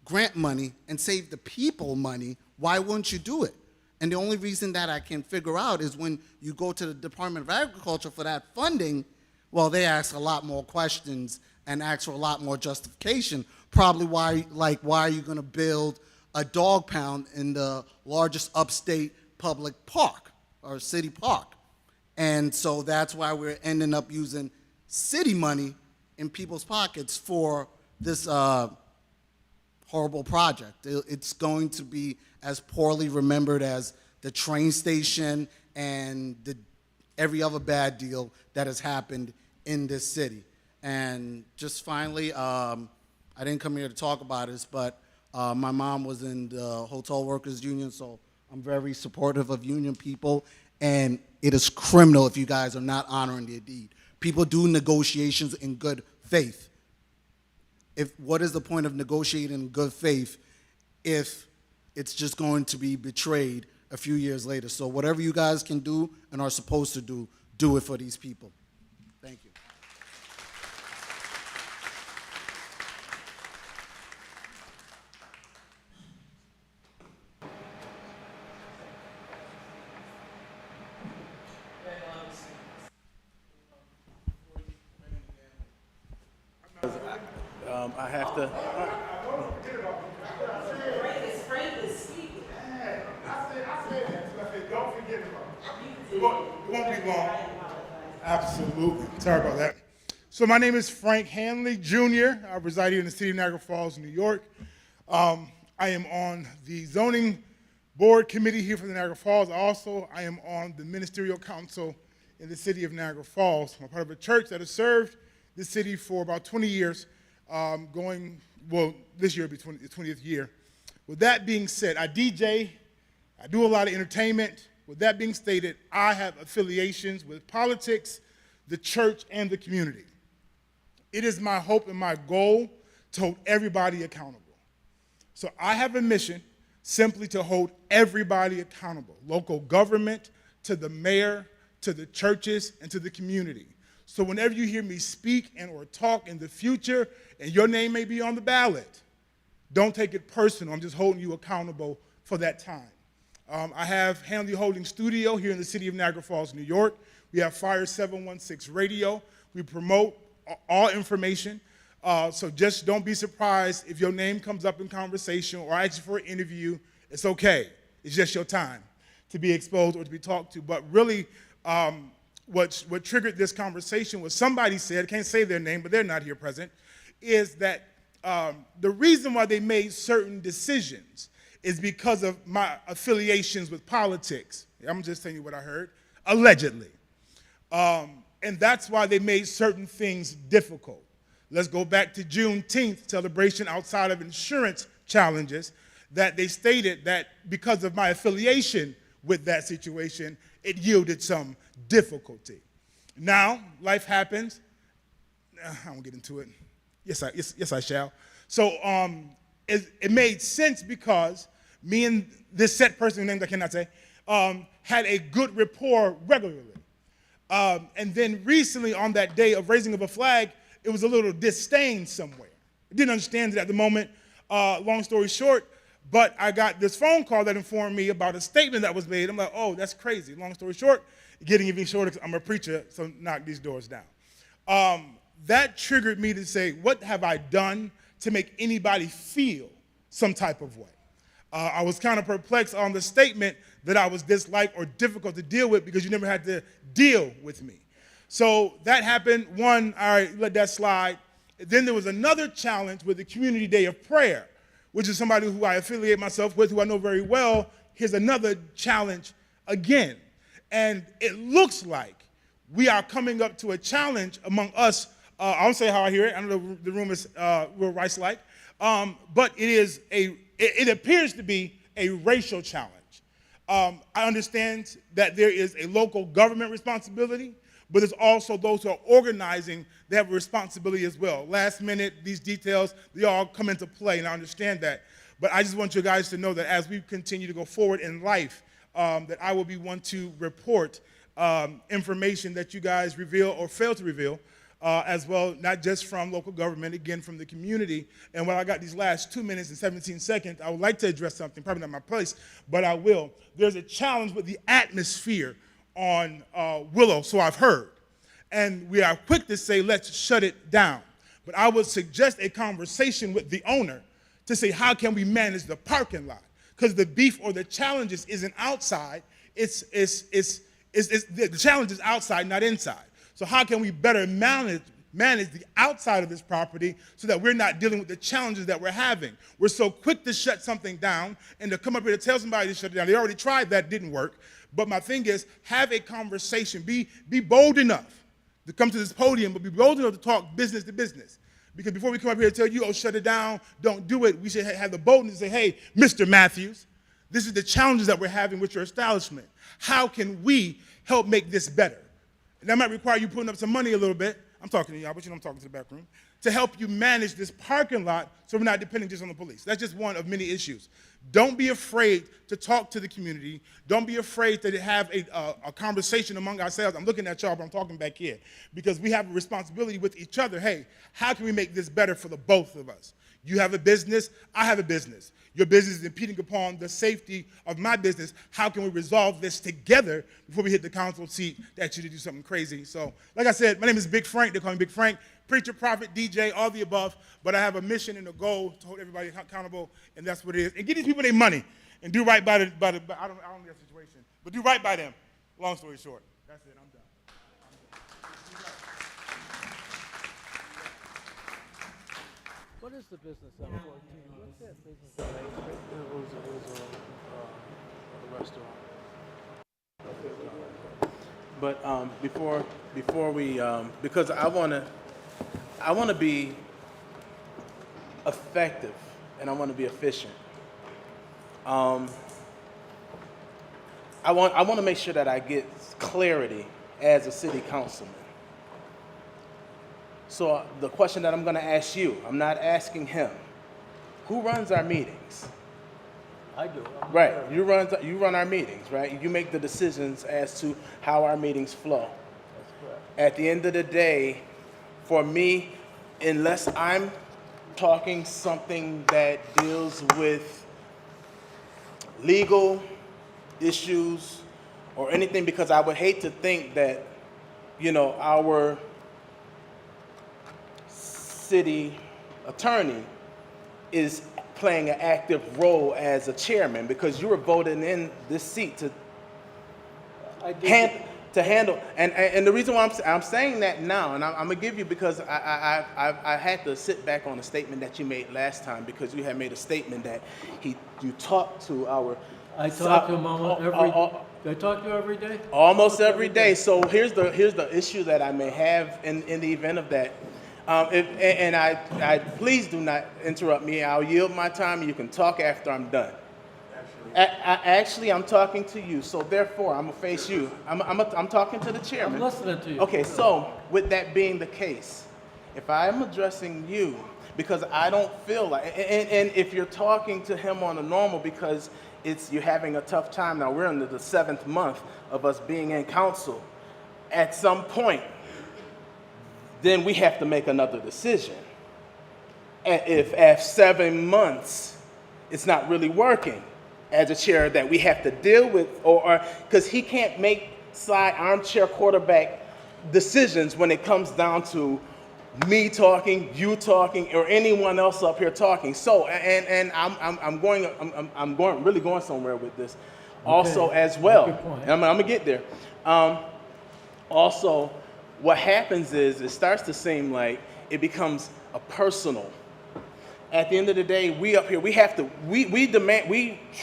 grant money and save the people money, why wouldn't you do it? And the only reason that I can figure out is when you go to the Department of Agriculture for that funding, well, they ask a lot more questions and ask for a lot more justification. Probably why are you going to build a dog pound in the largest upstate public park or city park? And so that's why we're ending up using city money in people's pockets for this horrible project. It's going to be as poorly remembered as the train station and every other bad deal that has happened in this city. And just finally, I didn't come here to talk about this, but my mom was in the Hotel Workers Union, so I'm very supportive of union people, and it is criminal if you guys are not honoring their deed. People do negotiations in good faith. What is the point of negotiating in good faith if it's just going to be betrayed a few years later? So whatever you guys can do and are supposed to do, do it for these people. Thank you. I have to. Don't forget about it. It won't be long. Absolutely. Sorry about that. So my name is Frank Hanley, Jr. I reside here in the city of Niagara Falls, New York. I am on the zoning board committee here for the Niagara Falls. Also, I am on the ministerial council in the city of Niagara Falls. I'm a part of a church that has served the city for about 20 years, this year will be the 20th year. With that being said, I DJ, I do a lot of entertainment. With that being stated, I have affiliations with politics, the church, and the community. It is my hope and my goal to hold everybody accountable. So I have a mission simply to hold everybody accountable, local government, to the mayor, to the churches, and to the community. So whenever you hear me speak and or talk in the future, and your name may be on the ballot, don't take it personal. I'm just holding you accountable for that time. I have Hanley Holding Studio here in the city of Niagara Falls, New York. We have Fire 716 Radio. We promote all information. So just don't be surprised if your name comes up in conversation or I ask you for an interview. It's okay. It's just your time to be exposed or to be talked to. But really, what triggered this conversation was somebody said, I can't say their name, but they're not here present, is that the reason why they made certain decisions is because of my affiliations with politics. I'm just telling you what I heard, allegedly. And that's why they made certain things difficult. Let's go back to Juneteenth celebration outside of insurance challenges, that they stated that because of my affiliation with that situation, it yielded some difficulty. Now, life happens. I won't get into it. Yes, I shall. So it made sense because me and this set person, whose name I cannot say, had a good rapport regularly. And then recently on that day of raising of a flag, it was a little disdain somewhere. I didn't understand it at the moment, long story short, but I got this phone call that informed me about a statement that was made. I'm like, oh, that's crazy. Long story short, getting even shorter because I'm a preacher, so knock these doors down. That triggered me to say, what have I done to make anybody feel some type of way? I was kind of perplexed on the statement that I was disliked or difficult to deal with because you never had to deal with me. So that happened. One, all right, let that slide. Then there was another challenge with the Community Day of Prayer, which is somebody who I affiliate myself with, who I know very well. Here's another challenge again. And it looks like we are coming up to a challenge among us. I won't say how I hear it. I know the room is real rice-like. But it appears to be a racial challenge. I understand that there is a local government responsibility, but there's also those who are organizing, they have a responsibility as well. Last minute, these details, they all come into play, and I understand that. But I just want you guys to know that as we continue to go forward in life, that I will be one to report information that you guys reveal or fail to reveal, as well, not just from local government, again, from the community. And while I got these last 2 minutes and 17 seconds, I would like to address something, probably not my place, but I will. There's a challenge with the atmosphere on Willow, so I've heard. And we are quick to say, let's shut it down. But I would suggest a conversation with the owner to say, how can we manage the parking lot? Because the beef or the challenges isn't outside, the challenge is outside, not inside. So how can we better manage the outside of this property so that we're not dealing with the challenges that we're having? We're so quick to shut something down and to come up here to tell somebody to shut it down. They already tried that, didn't work. But my thing is, have a conversation. Be bold enough to come to this podium, but be bold enough to talk business to business. Because before we come up here and tell you, oh, shut it down, don't do it, we should have the boldness to say, hey, Mr. Matthews, this is the challenges that we're having with your establishment. How can we help make this better? And that might require you putting up some money a little bit. I'm talking to y'all, but you know I'm talking to the back room. To help you manage this parking lot so we're not depending just on the police. That's just one of many issues. Don't be afraid to talk to the community. Don't be afraid to have a conversation among ourselves. I'm looking at y'all, but I'm talking back here. Because we have a responsibility with each other. Hey, how can we make this better for the both of us? You have a business, I have a business. Your business is impeding upon the safety of my business. How can we resolve this together before we hit the council seat to actually do something crazy? So, like I said, my name is Big Frank. They call me Big Frank. Preacher, prophet, DJ, all the above. But I have a mission and a goal to hold everybody accountable, and that's what it is. And get these people their money and do right by the I don't know that situation, but do right by them. Long story short. That's it. I'm done. What is the business on 14? What's that business on 8? It was a restaurant. but before we, because I want to be effective and I want to be efficient. I want to make sure that I get clarity as a city councilman. So the question that I'm going to ask you, I'm not asking him. Who runs our meetings? I do. Right, you run our meetings, right? You make the decisions as to how our meetings flow. That's correct. At the end of the day, for me, unless I'm talking something that deals with legal issues or anything, because I would hate to think that, our city attorney is playing an active role as a chairman, because you were voted in this seat to handle. And the reason why I'm saying that now, and I'm gonna give you, because I had to sit back on a statement that you made last time, because you had made a statement that you talked to our. I talk to him I talk to you every day? Almost every day. So here's the issue that I may have in the event of that. I please do not interrupt me. I'll yield my time. You can talk after I'm done. Actually, I'm talking to you. So therefore, I'm gonna face you. I'm talking to the chairman. I'm listening to you. Okay. So with that being the case, if I am addressing you, because I don't feel like, and if you're talking to him on a normal, because you're having a tough time now. We're into the 7th month of us being in council. At some point, then we have to make another decision. And if at 7 months it's not really working as a chair, that we have to deal with, or because he can't make side armchair quarterback decisions when it comes down to me talking, you talking, or anyone else up here talking. So, and I'm really going somewhere with this. Also, as well, and I'm gonna get there. Also, what happens is it starts to seem like it becomes a personal. At the end of the day, we up here, we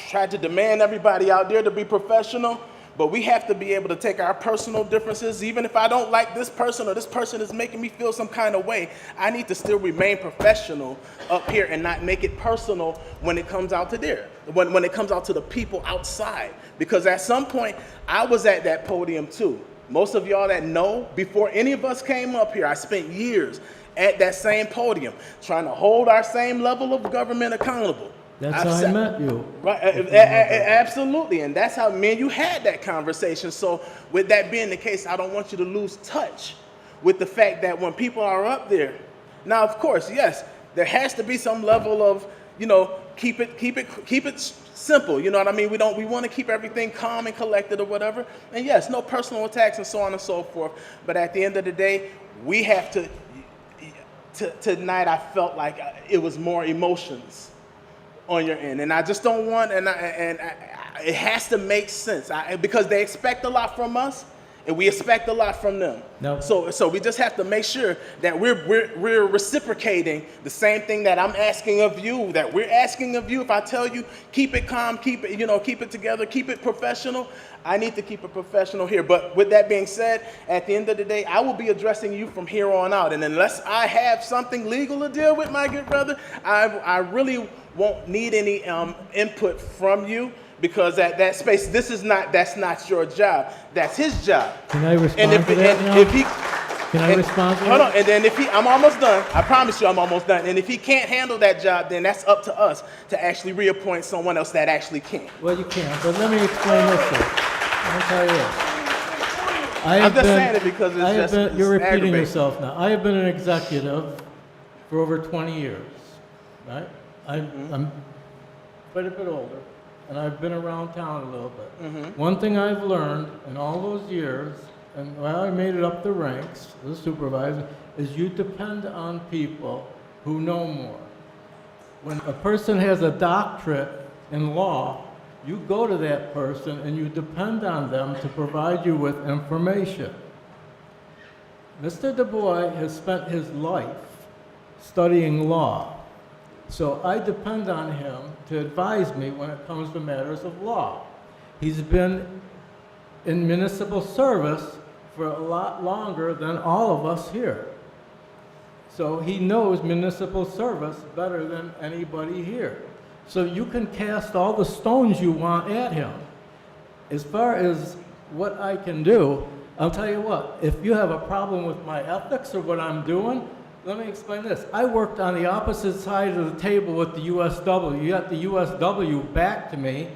try to demand everybody out there to be professional, but we have to be able to take our personal differences. Even if I don't like this person, or this person is making me feel some kind of way, I need to still remain professional up here and not make it personal when it comes out to there, when it comes out to the people outside. Because at some point, I was at that podium too. Most of y'all that know, before any of us came up here, I spent years at that same podium trying to hold our same level of government accountable. That's how I met you. Right, absolutely, and that's how me and you had that conversation. So with that being the case, I don't want you to lose touch with the fact that when people are up there, now of course, yes, there has to be some level of, keep it simple. You know what I mean? We want to keep everything calm and collected or whatever. And yes, no personal attacks and so on and so forth. But at the end of the day, we have to. Tonight, I felt like it was more emotions on your end, and I just don't want, it has to make sense, because they expect a lot from us, and we expect a lot from them. No. So we just have to make sure that we're reciprocating the same thing that I'm asking of you, that we're asking of you. If I tell you, keep it calm, keep it together, keep it professional, I need to keep it professional here. But with that being said, at the end of the day, I will be addressing you from here on out. And unless I have something legal to deal with, my good brother, I really won't need any input from you, because at that space, that's not your job. That's his job. Can I respond to that now? Can I respond to that? Hold on, and then I'm almost done. I promise you I'm almost done. And if he can't handle that job, then that's up to us to actually reappoint someone else that actually can. Well, you can, but let me explain this to you. I'll tell you this. I'm just saying it because it's you're repeating aggravating. yourself now. I have been an executive for over 20 years, right? I'm quite a bit older, and I've been around town a little bit. One thing I've learned in all those years, and I made it up the ranks as a supervisor, is you depend on people who know more. When a person has a doctorate in law, you go to that person and you depend on them to provide you with information. Mr. Du Bois has spent his life studying law, so I depend on him to advise me when it comes to matters of law. He's been in municipal service for a lot longer than all of us here. So he knows municipal service better than anybody here. So you can cast all the stones you want at him. As far as what I can do, I'll tell you what, if you have a problem with my ethics or what I'm doing, let me explain this. I worked on the opposite side of the table with the USW. You got the USW back to me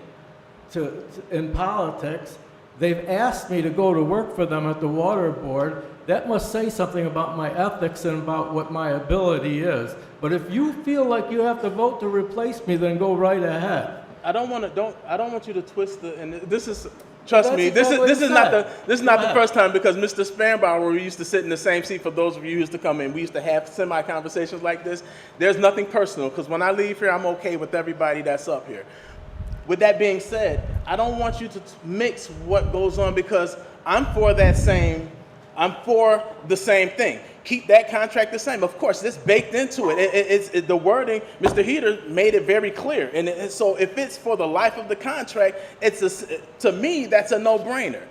in politics. They've asked me to go to work for them at the water board. That must say something about my ethics and about what my ability is. But if you feel like you have to vote to replace me, then go right ahead. I don't want you to twist the, and this is, trust me, this is not the first time, because Mr. Spanbauer, we used to sit in the same seat. For those of you who used to come in, we used to have semi-conversations like this. There's nothing personal, because when I leave here, I'm okay with everybody that's up here. With that being said, I don't want you to mix what goes on, because I'm for the same thing. Keep that contract the same. Of course, it's baked into it. It's the wording, Mr. Heater made it very clear. And so if it's for the life of the contract, to me, that's a no-brainer.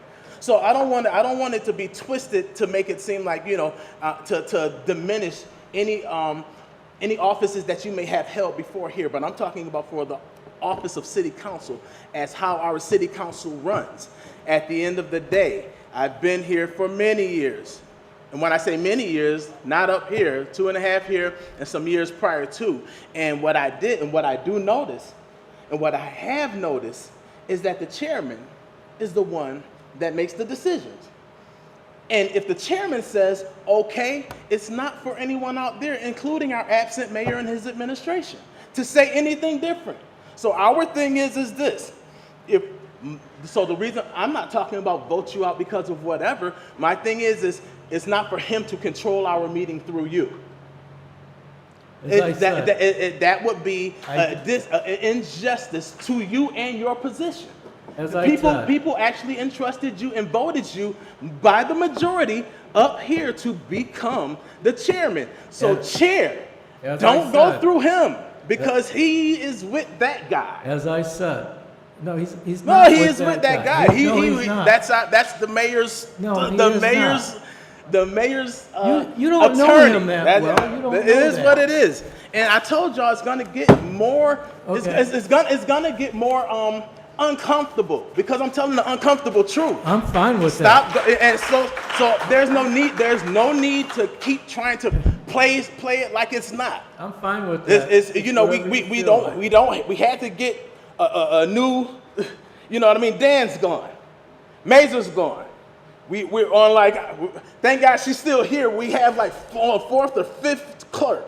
So I don't want it to be twisted to make it seem like, to diminish any offices that you may have held before here. But I'm talking about for the office of city council, as how our city council runs. At the end of the day, I've been here for many years. And when I say many years, not up here, 2.5 here, and some years prior to. And what I did, and what I do notice, and what I have noticed, is that the chairman is the one that makes the decisions. And if the chairman says, okay, it's not for anyone out there, including our absent mayor and his administration, to say anything different. So our thing is this. So the reason I'm not talking about vote you out because of whatever, my thing is it's not for him to control our meeting through you. That would be injustice to you and your position. People actually entrusted you and voted you by the majority up here to become the chairman. So chair, don't go through him, because he is with that guy. As I said. No, he's not. No, he is with that guy. He's not. That's the mayor's. No, the mayor's you don't attorney. know him that well. You don't it know is that. what it is. And I told y'all it's gonna get more. Okay. It's gonna get more uncomfortable, because I'm telling the uncomfortable truth. I'm fine with that. that. And so there's no need to keep trying to play it like it's not. I'm fine with that. We had to get a new, you know what I mean? Dan's gone, Mazur's gone. We're on thank God she's still here. We have like fourth or fifth clerk.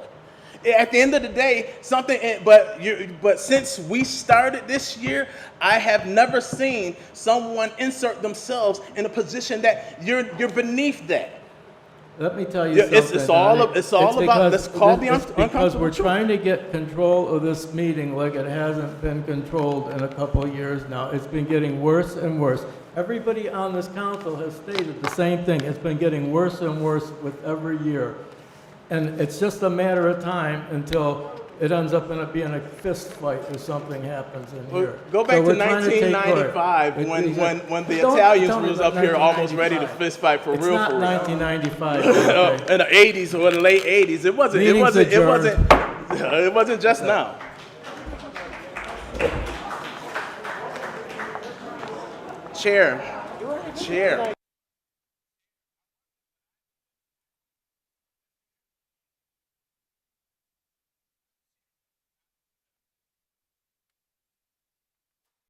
At the end of the day, but since we started this year, I have never seen someone insert themselves in a position that you're beneath that. Let me tell you something. It's all about, let's call the uncomfortable because we're truth. trying to get control of this meeting like it hasn't been controlled in a couple of years now. It's been getting worse and worse. Everybody on this council has stated the same thing. It's been getting worse and worse with every year. And it's just a matter of time until it ends up being a fist fight or something happens in here. Go back to 1995 when the Italians was up here almost ready to fist fight for real. It's not 1995. In the 80s or the late 80s, it wasn't just now. Chair.